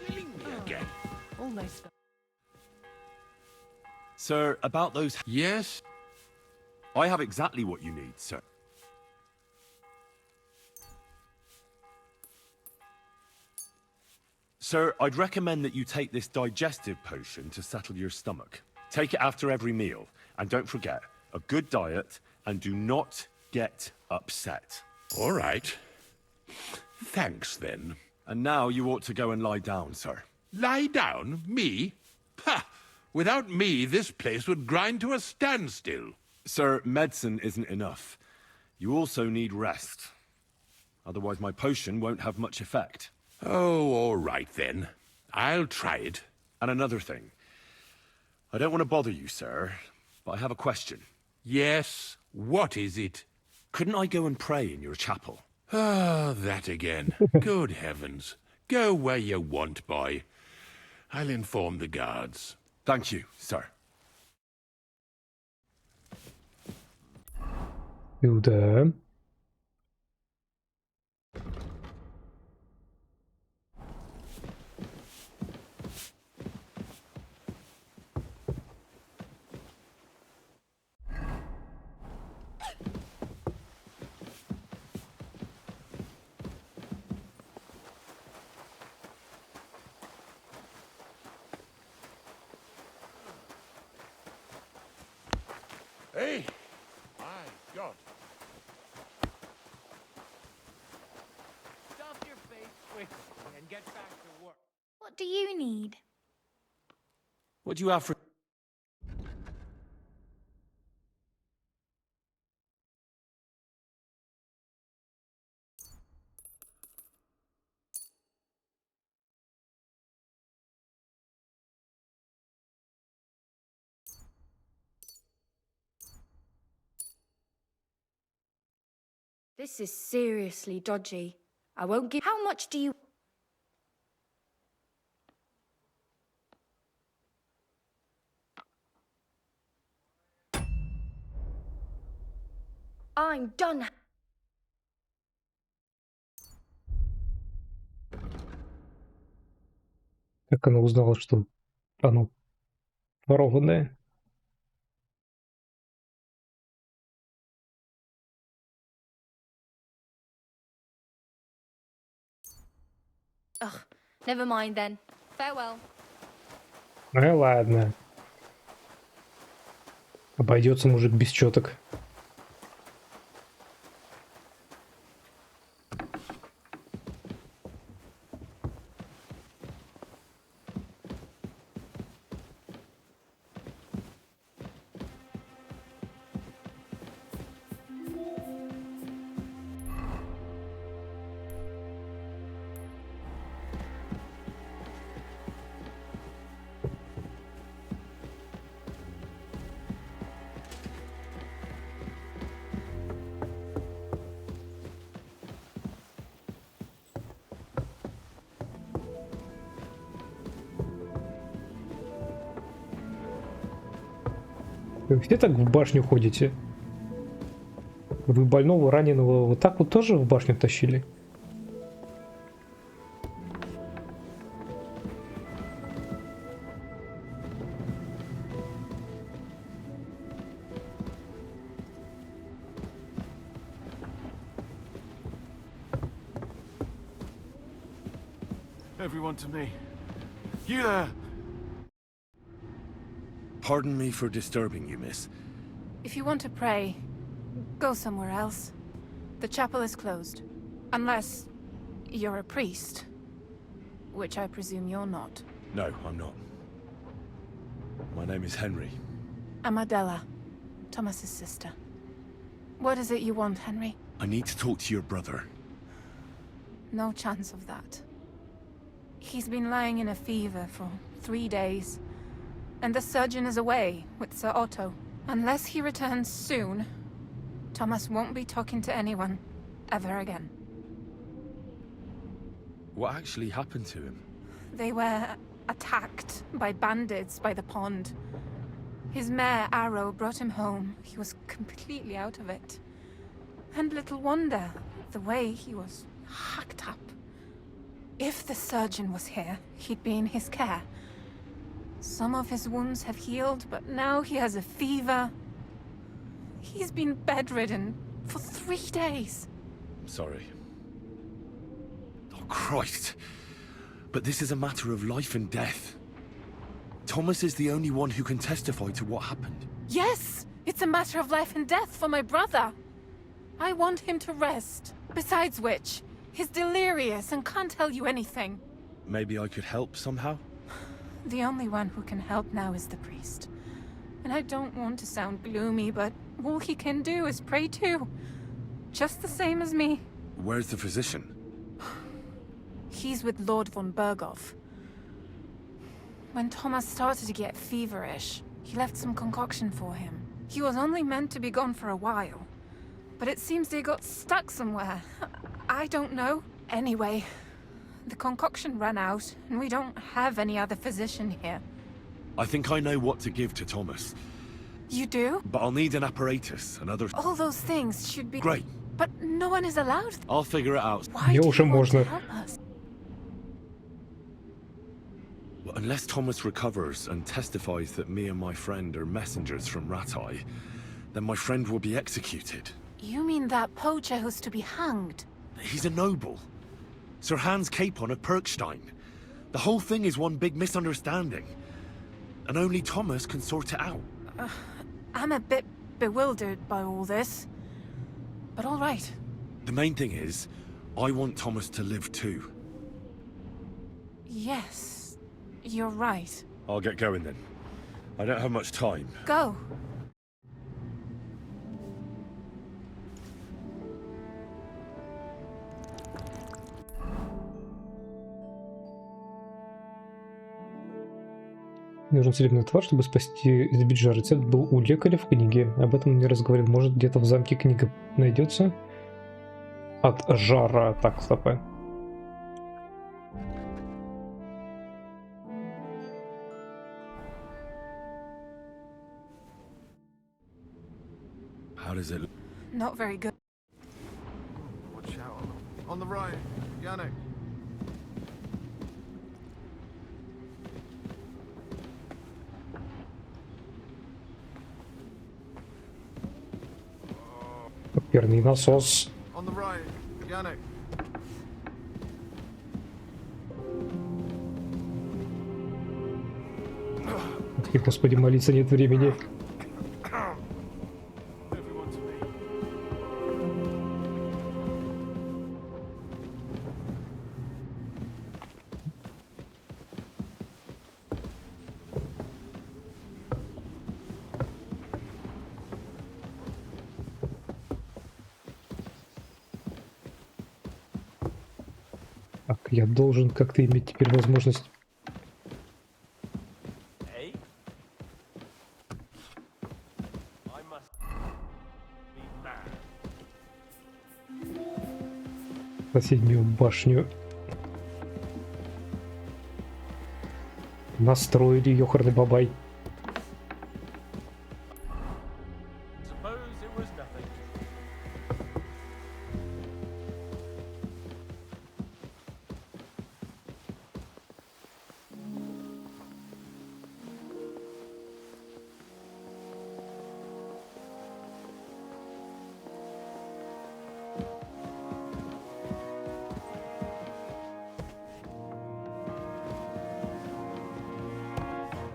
Killing me again. Almost. Sir, about those... Yes? I have exactly what you need, sir. Sir, I'd recommend that you take this digestive potion to settle your stomach. Take it after every meal. And don't forget, a good diet, and do not get upset. All right. Thanks, then. And now you ought to go and lie down, sir. Lie down? Me? Ha! Without me, this place would grind to a standstill. Sir, medicine isn't enough. You also need rest. Otherwise my potion won't have much effect. Oh, all right, then. I'll try it. And another thing. I don't want to bother you, sir, but I have a question. Yes? What is it? Couldn't I go and pray in your chapel? Ah, that again. Good heavens. Go where you want, boy. I'll inform the guards. Thank you, sir. Сюда. Hey, my God. Stuff your face quickly and get back to work. What do you need? What do you have for... This is seriously dodgy. I won't give. How much do you? I'm done. Как она узнала, что оно ворованное? Ugh, never mind then. Farewell. Ладно. Обойдется мужик без четок. Вы все так в башню ходите? Вы больного, раненого вот так вот тоже в башню тащили? Everyone to me. You there? Pardon me for disturbing you, miss. If you want to pray, go somewhere else. The chapel is closed. Unless you're a priest. Which I presume you're not. No, I'm not. My name is Henry. I'm Adela, Thomas's sister. What is it you want, Henry? I need to talk to your brother. No chance of that. He's been lying in a fever for 3 days. And the surgeon is away with Sir Otto. Unless he returns soon, Thomas won't be talking to anyone ever again. What actually happened to him? They were attacked by bandits by the pond. His mare, Arrow, brought him home. He was completely out of it. And little wonder, the way he was hacked up. If the surgeon was here, he'd be in his care. Some of his wounds have healed, but now he has a fever. He's been bedridden for 3 days. Sorry. Oh, Christ. But this is a matter of life and death. Thomas is the only one who can testify to what happened. Yes! It's a matter of life and death for my brother. I want him to rest. Besides which, he's delirious and can't tell you anything. Maybe I could help somehow? The only one who can help now is the priest. And I don't want to sound gloomy, but all he can do is pray too. Just the same as me. Where's the physician? He's with Lord von Berghoff. When Thomas started to get feverish, he left some concoction for him. He was only meant to be gone for a while. But it seems they got stuck somewhere. I don't know. Anyway, the concoction ran out, and we don't have any other physician here. I think I know what to give to Thomas. You do? But I'll need an apparatus and other... All those things should be... Great. But no one is allowed. I'll figure it out. Why do you want to help us? Well, unless Thomas recovers and testifies that me and my friend are messengers from Ratai, then my friend will be executed. You mean that poacher who's to be hanged? He's a noble. Sir Hans Capon of Perkstein. The whole thing is one big misunderstanding. And only Thomas can sort it out. I'm a bit bewildered by all this. But all right. The main thing is, I want Thomas to live too. Yes, you're right. I'll get going then. I don't have much time. Go. Мне нужен целебный отвар, чтобы спасти из биджа. Рецепт был у лекаря в книге. Об этом он не разговаривал. Может, где-то в замке книга найдется? От жара. Так, стопэ. How does it look? Not very good. Watch out. On the right, Yannick. Перный насос. On the right, Yannick. И, господи, молиться нет времени. Так, я должен как-то иметь теперь возможность. Соседнюю башню. Настроили ёхарный бабай.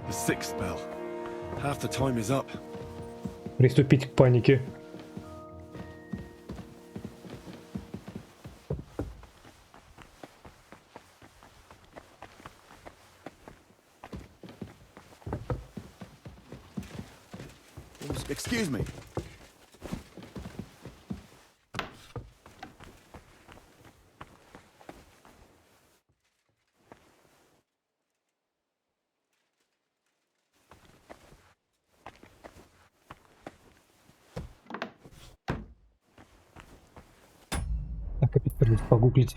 The sixth bell. Half the time is up. Приступить к панике. Excuse me. Так, опять придется погуглить.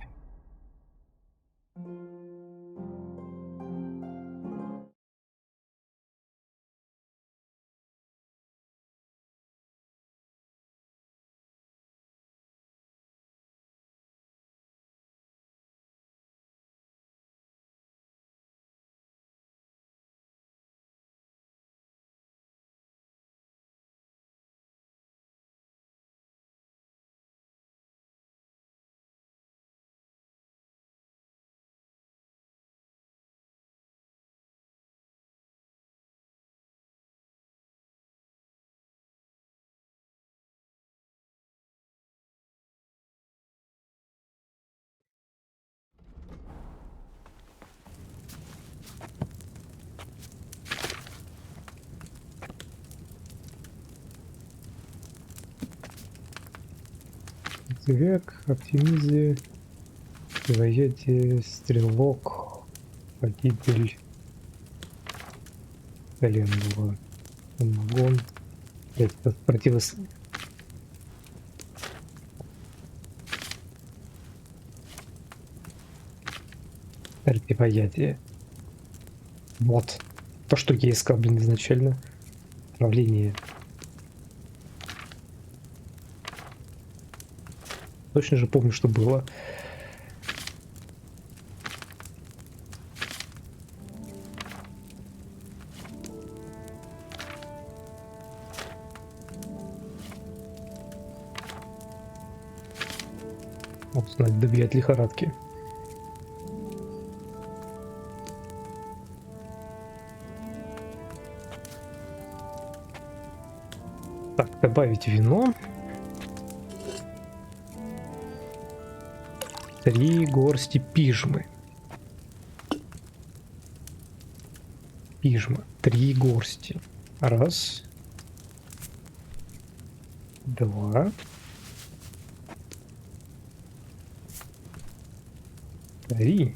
Век, оптимизия, противоядие, стрелок, водитель, коленного, самогон, противоядие. Вот. То, что я искал, блин, изначально. Управление. Точно же помню, что было. Вот, знать, добьет лихорадки. Так, добавить вино. 3 горсти пижмы. Пижма. 3 горсти. 1, 2, 3.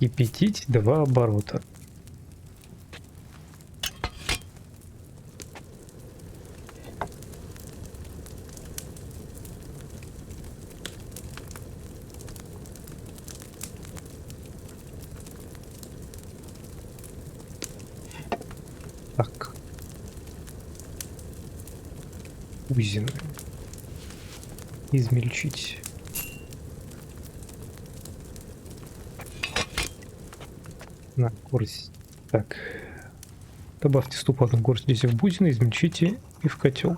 Кипятить 2 оборота. Так. Узины. Измельчить. На горсть. Так. Добавьте ступанную горсть здесь в бузины, измельчите и в котел.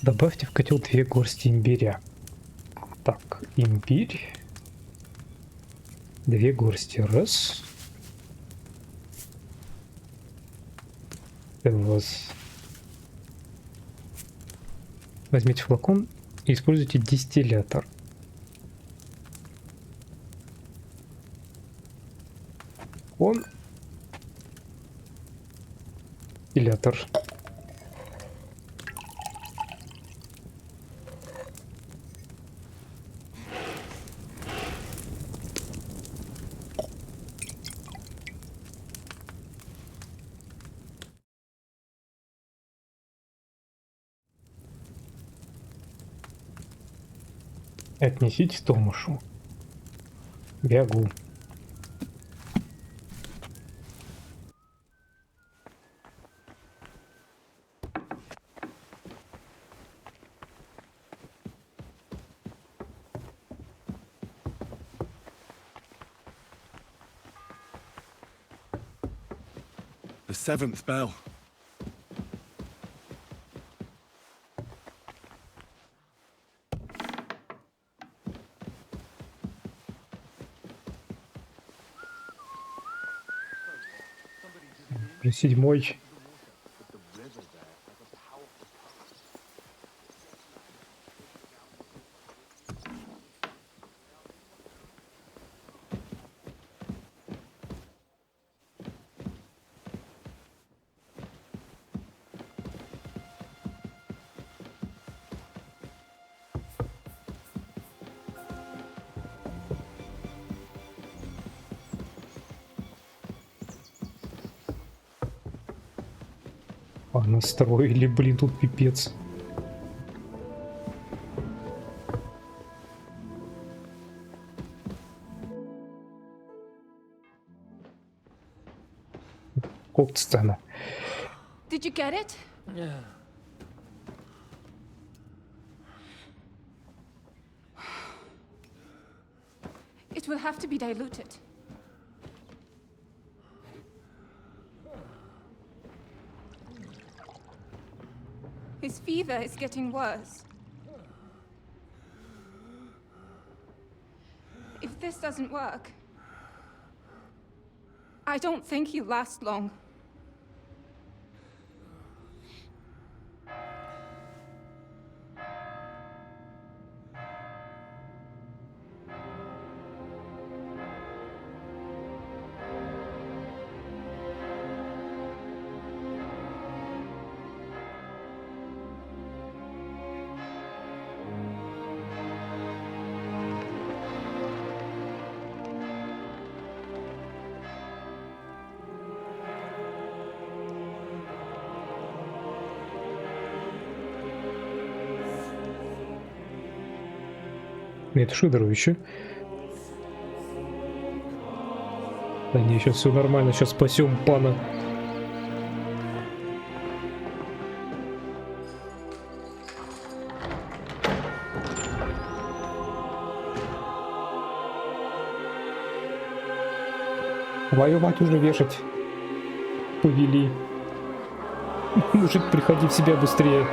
Добавьте в котел 2 горсти имбиря. Так, имбирь. 2 горсти. 1, 2. Возьмите флакон и используйте дистиллятор. Он. Дистиллятор. Отнесите Томашу. Бегу. The 7th bell. Уже 7-й. А настроили, блин, тут пипец. Кот-сцена. Did you get it? Yeah. It will have to be diluted. His fever is getting worse. If this doesn't work, I don't think he'll last long. Нет, шидоровище. Да не, сейчас все нормально, сейчас спасем пана. Твою мать уже вешать повели. Мужик, приходи в себя быстрее.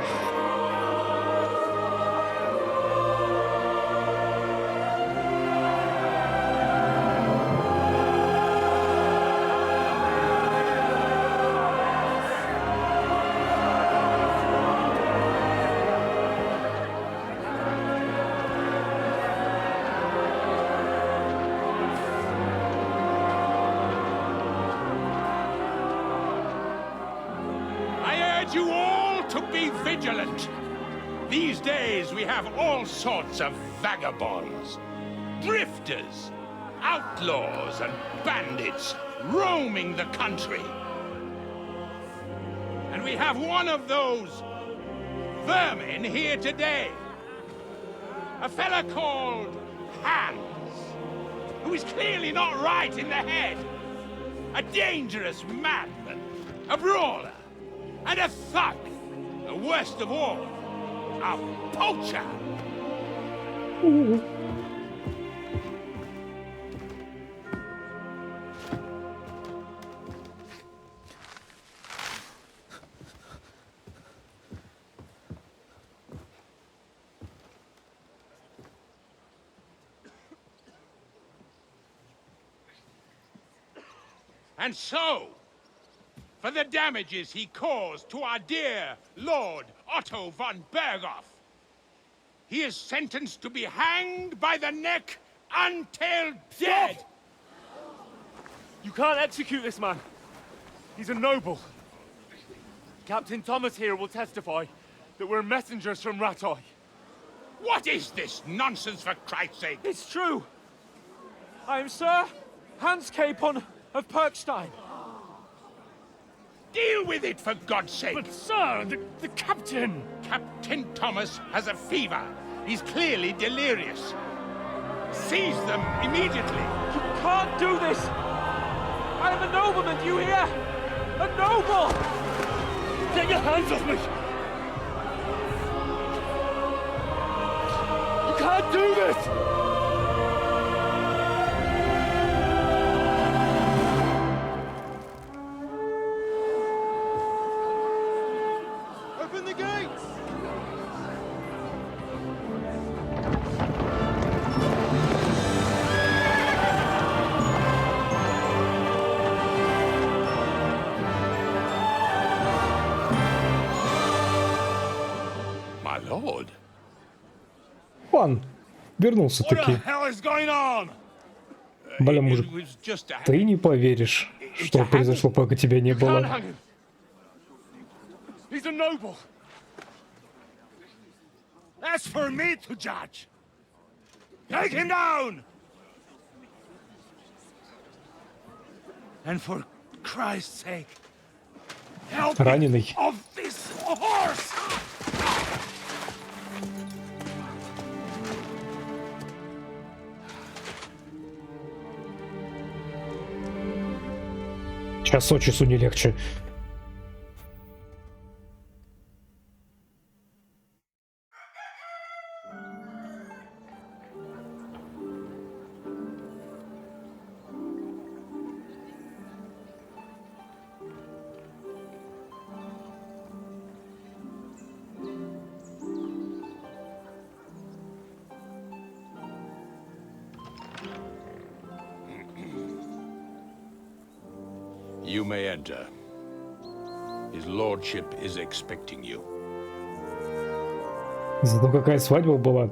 be vigilant. These days we have all sorts of vagabonds, drifters, outlaws and bandits roaming the country. And we have one of those vermin here today. A fella called Hans, who is clearly not right in the head. A dangerous madman, a brawler, and a thug. The worst of all, a poacher. And so, for the damages he caused to our dear Lord Otto von Berghoff, he is sentenced to be hanged by the neck until dead! You can't execute this man. He's a noble. Captain Thomas here will testify that we're messengers from Rattay. What is this nonsense, for Christ's sake? It's true. I am Sir Hans Capon of Perkstein. Deal with it, for God's sake! But, sir, the captain... Captain Thomas has a fever. He's clearly delirious. Seize them immediately. You can't do this! I am a nobleman, do you hear? A noble! Get your hands off me! You can't do this! Open the gates! My lord. Пан вернулся таки. Бля, мужик, ты не поверишь, что произошло, пока тебя не было. He's a noble. That's for me to judge. Take him down! And for Christ's sake, help me Раненый. of this horse! Час от часу не легче. You may enter. His lordship is expecting you. Зато какая свадьба была.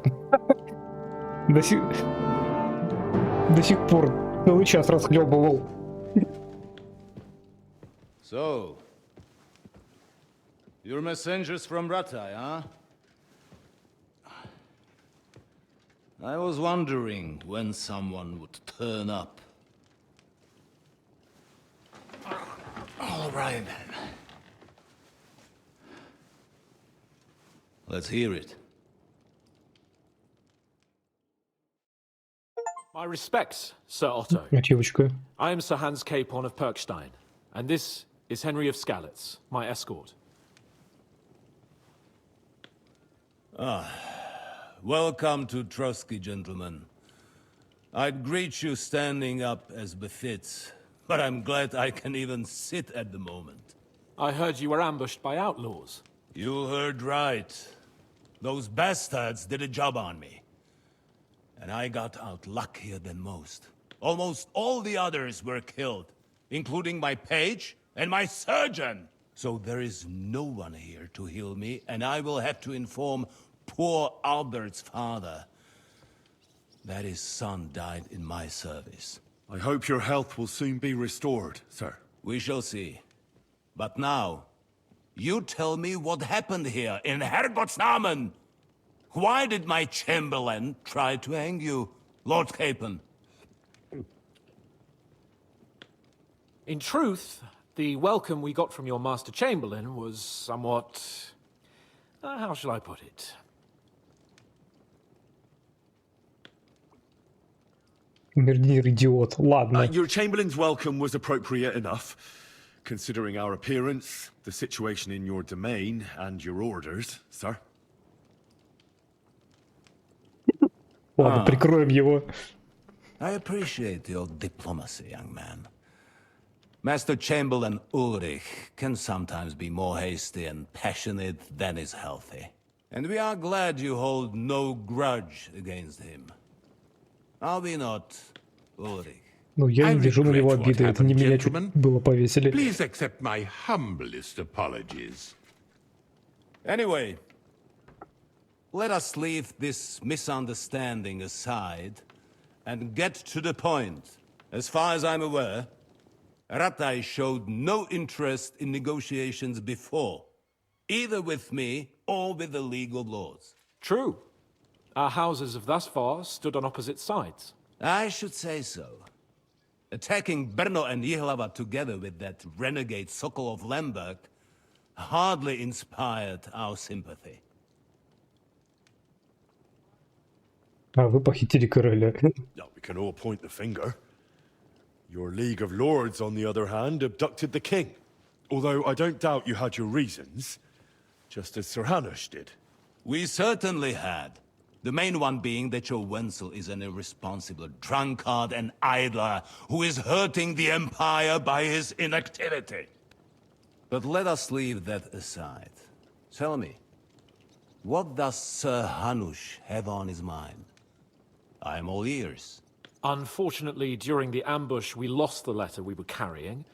До сих пор целый час расхлебывал. So, you're messengers from Rattay, huh? I was wondering when someone would turn up. All right, then. Let's hear it. My respects, Sir Otto. Ачивочка. I am Sir Hans Capon of Perkstein, and this is Henry of Skalitz, my escort. Welcome to Trotsky, gentlemen. I'd greet you standing up as befits, but I'm glad I can even sit at the moment. I heard you were ambushed by outlaws. You heard right. Those bastards did a job on me. And I got out luckier than most. Almost all the others were killed, including my page and my surgeon. So there is no one here to heal me, and I will have to inform poor Albert's father that his son died in my service. I hope your health will soon be restored, sir. We shall see. But now, You tell me what happened here in Herrgottsnamen. Why did my chamberlain try to hang you, Lord Capon? In truth, the welcome we got from your Master Chamberlain was somewhat... how shall I put it? Мирнир идиот. Ладно. Your Chamberlain's welcome was appropriate enough, considering our appearance, the situation in your domain, and your orders, sir. Ладно, прикроем его. I appreciate your diplomacy, young man. Master Chamberlain Ulrich can sometimes be more hasty and passionate than is healthy. And we are glad you hold no grudge against him. Are we not, Ulrich? Ну, я не держу на него обиды. Это не меня чуть было повесили. Please accept my humblest apologies. Anyway, let us leave this misunderstanding aside and get to the point. As far as I'm aware, Ratai showed no interest in negotiations before, either with me or with the League of Lords. True. Our houses have thus far stood on opposite sides. I should say so. Attacking Brno and Jihlava together with that renegade Sokol of Lemberg hardly inspired our sympathy. А вы похитили короля. We can all point the finger. Your League of Lords, on the other hand, abducted the king. Although I don't doubt you had your reasons, just as Sir Hanush did. We certainly had. The main one being that your Wenzel is an irresponsible drunkard and idler who is hurting the Empire by his inactivity. But let us leave that aside. Tell me, what does Sir Hanush have on his mind? I am all ears. Unfortunately, during the ambush, we lost the letter we were carrying,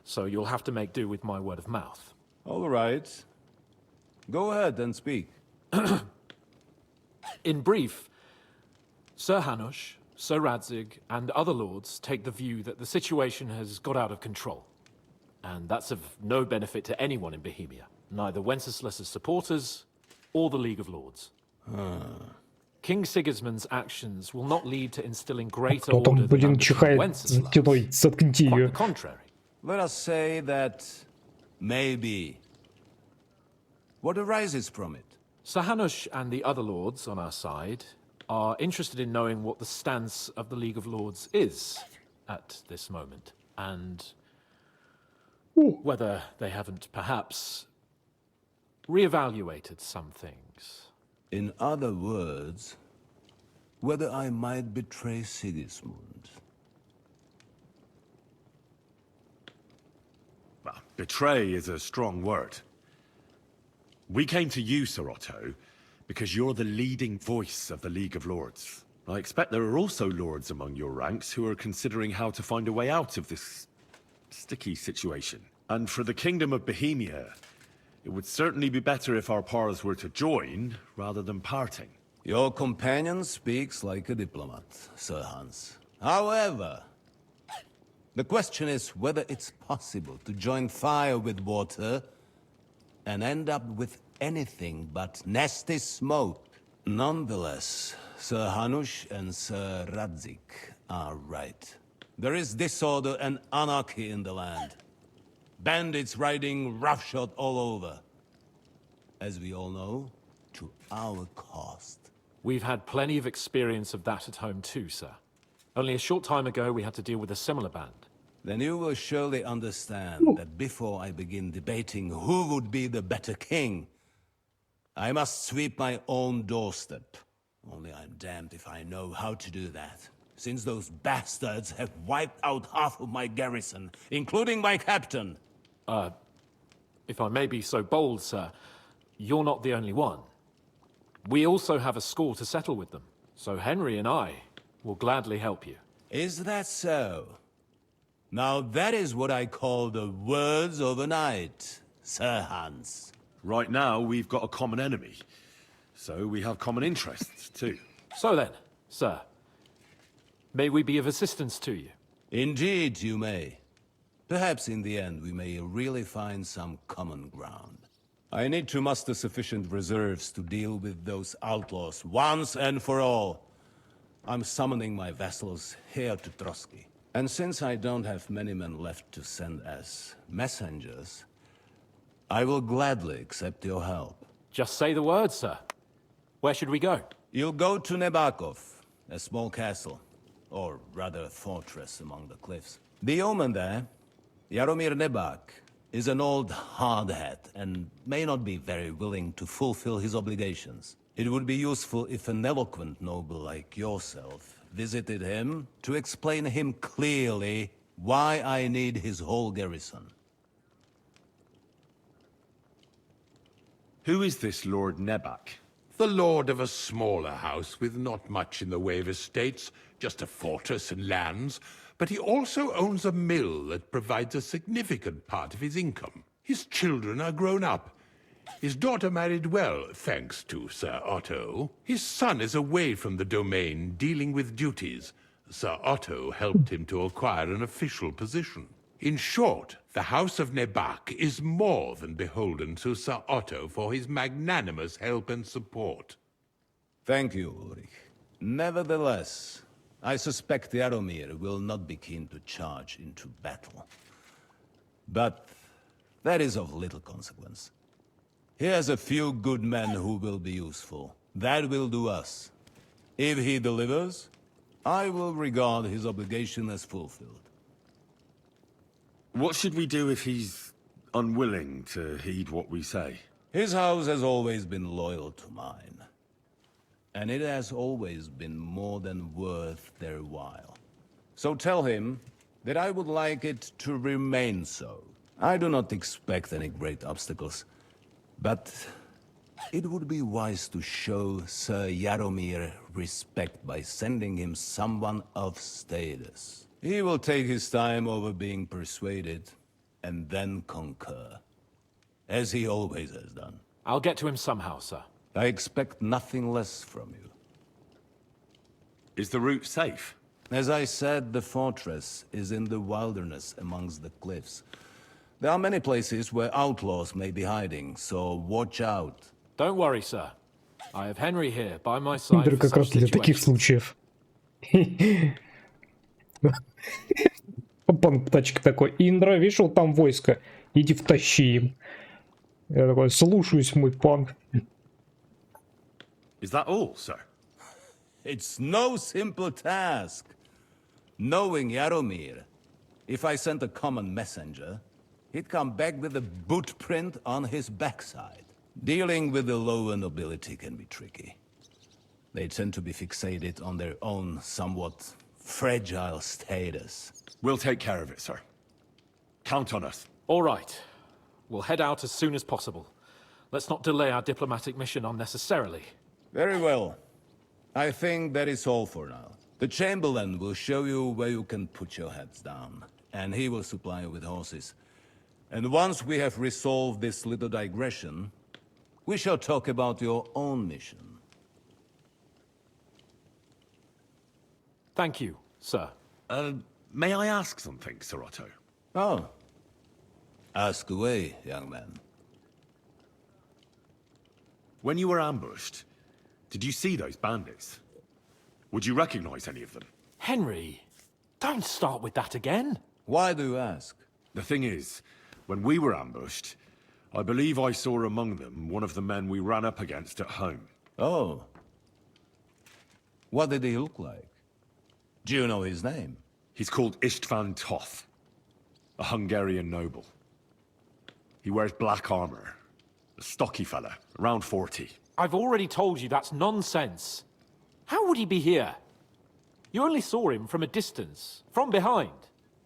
so you'll have to make do with my word of mouth. All right. Go ahead and speak. In brief, Sir Hanush, Sir Radzig, and other lords take the view that the situation has got out of control. And that's of no benefit to anyone in Bohemia, neither Wenceslas's supporters or the League of Lords. King Sigismund's actions will not lead to instilling greater Кто там, order than блин, ambition чихает of за Wenceslas. стеной? Заткните Quite ее. the contrary. Let us say that maybe. What arises from it? Sir Hanush and the other lords on our side are interested in knowing what the stance of the League of Lords is at this moment, and whether they haven't perhaps reevaluated some things. In other words, whether I might betray Sigismund. Well, betray is a strong word. We came to you, Sir Otto, because you're the leading voice of the League of Lords. I expect there are also lords among your ranks who are considering how to find a way out of this sticky situation. And for the Kingdom of Bohemia, it would certainly be better if our powers were to join, rather than parting. Your companion speaks like a diplomat, Sir Hans. However, the question is whether it's possible to join fire with water and end up with anything but nasty smoke. Nonetheless, Sir Hanush and Sir Radzig are right. There is disorder and anarchy in the land. Bandits riding roughshod all over. As we all know, to our cost. We've had plenty of experience of that at home too, sir. Only a short time ago we had to deal with a similar band. Then you will surely understand that before I begin debating who would be the better king, I must sweep my own doorstep. Only I'm damned if I know how to do that, since those bastards have wiped out half of my garrison, including my captain. If I may be so bold, sir, you're not the only one. We also have a score to settle with them, so Henry and I will gladly help you. Is that so? Now that is what I call the words of a knight, Sir Hans. Right now, we've got a common enemy, so we have common interests, too. So then, sir, may we be of assistance to you? Indeed you may. Perhaps in the end we may really find some common ground. I need to muster sufficient reserves to deal with those outlaws once and for all. I'm summoning my vassals here to Trotsky. And since I don't have many men left to send as messengers, I will gladly accept your help. Just say the word, sir. Where should we go? You'll go to Nebakov, a small castle, or rather fortress among the cliffs. The yeoman there, Jaromir Nebak, is an old hardhat and may not be very willing to fulfill his obligations. It would be useful if an eloquent noble like yourself visited him to explain him clearly why I need his whole garrison. Who is this Lord Nebak? The lord of a smaller house with not much in the way of estates, just a fortress and lands, but he also owns a mill that provides a significant part of his income. His children are grown up. His daughter married well, thanks to Sir Otto. His son is away from the domain, dealing with duties. Sir Otto helped him to acquire an official position. In short, the House of Nebak is more than beholden to Sir Otto for his magnanimous help and support. Thank you, Ulrich. Nevertheless, I suspect Jaromir will not be keen to charge into battle. But that is of little consequence. He has a few good men who will be useful. That will do us. If he delivers, I will regard his obligation as fulfilled. What should we do if he's unwilling to heed what we say? His house has always been loyal to mine. And it has always been more than worth their while. So tell him that I would like it to remain so. I do not expect any great obstacles, but it would be wise to show Sir Jaromir respect by sending him someone of status. He will take his time over being persuaded, and then concur, as he always has done. I'll get to him somehow, sir. I expect nothing less from you. Is the route safe? As I said, the fortress is in the wilderness amongst the cliffs. There are many places where outlaws may be hiding, so watch out. Don't worry, sir. I have Henry here by my side Индра for как раз such для таких situations. случаев. Пан тачка такой: Индра, видишь, вот там войско, иди втащи им. Я такой: слушаюсь, мой пан. Is that all, sir? It's no simple task. Knowing Jaromir, if I sent a common messenger, he'd come back with a boot print on his backside. Dealing with the lower nobility can be tricky. They tend to be fixated on their own somewhat fragile status. We'll take care of it, sir. Count on us. All right. We'll head out as soon as possible. Let's not delay our diplomatic mission unnecessarily. Very well. I think that is all for now. The Chamberlain will show you where you can put your heads down, and he will supply you with horses. And once we have resolved this little digression, we shall talk about your own mission. Thank you, sir. May I ask something, Sir Otto? Oh. Ask away, young man. When you were ambushed, did you see those bandits? Would you recognize any of them? Henry, don't start with that again. Why do you ask? The thing is, when we were ambushed, I believe I saw among them one of the men we ran up against at home. Oh. What did he look like? Do you know his name? He's called Istvan Toth, a Hungarian noble. He wears black armor. A stocky fella, around 40. I've already told you that's nonsense. How would he be here? You only saw him from a distance, from behind.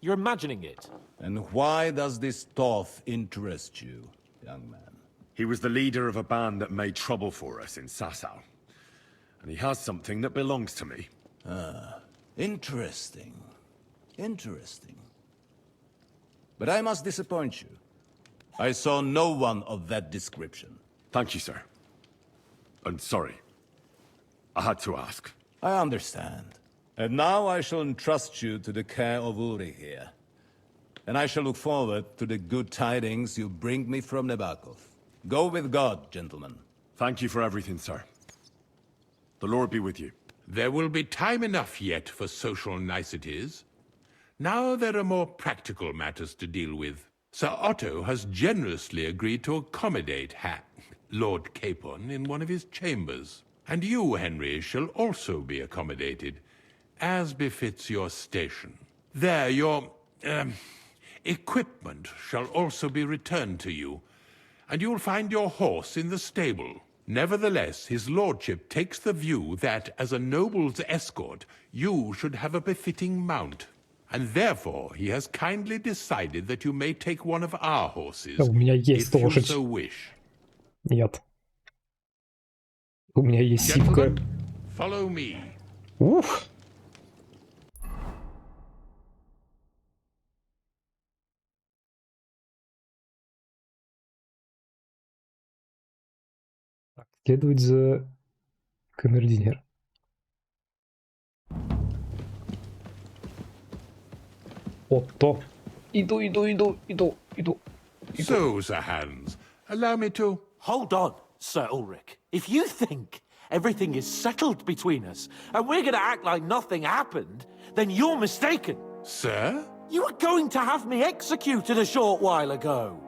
You're imagining it. And why does this Toth interest you, young man? He was the leader of a band that made trouble for us in Sasau. And he has something that belongs to me. Ah, interesting. Interesting. But I must disappoint you. I saw no one of that description. Thank you, sir. And sorry. I had to ask. I understand. And now I shall entrust you to the care of Uri here. and I shall look forward to the good tidings you bring me from Nabokov. Go with God, gentlemen. Thank you for everything, sir. The Lord be with you. There will be time enough yet for social niceties. Now there are more practical matters to deal with. Sir Otto has generously agreed to accommodate Lord Capon in one of his chambers. And you, Henry, shall also be accommodated, as befits your station. There, your, equipment shall also be returned to you, and you'll find your horse in the stable. Nevertheless, his lordship takes the view that, as a noble's escort, you should have a befitting mount. And therefore, he has kindly decided that you may take one of our horses, У меня есть if you лошадь. so wish. Нет. У меня есть сивка. Gentlemen, follow me. Ух! Так, следовать за камердинер. Отто. Иду. So, Sir Hans, allow me to... Hold on, Sir Ulrich. If you think everything is settled between us, and we're gonna act like nothing happened, then you're mistaken. Sir? You were going to have me executed a short while ago.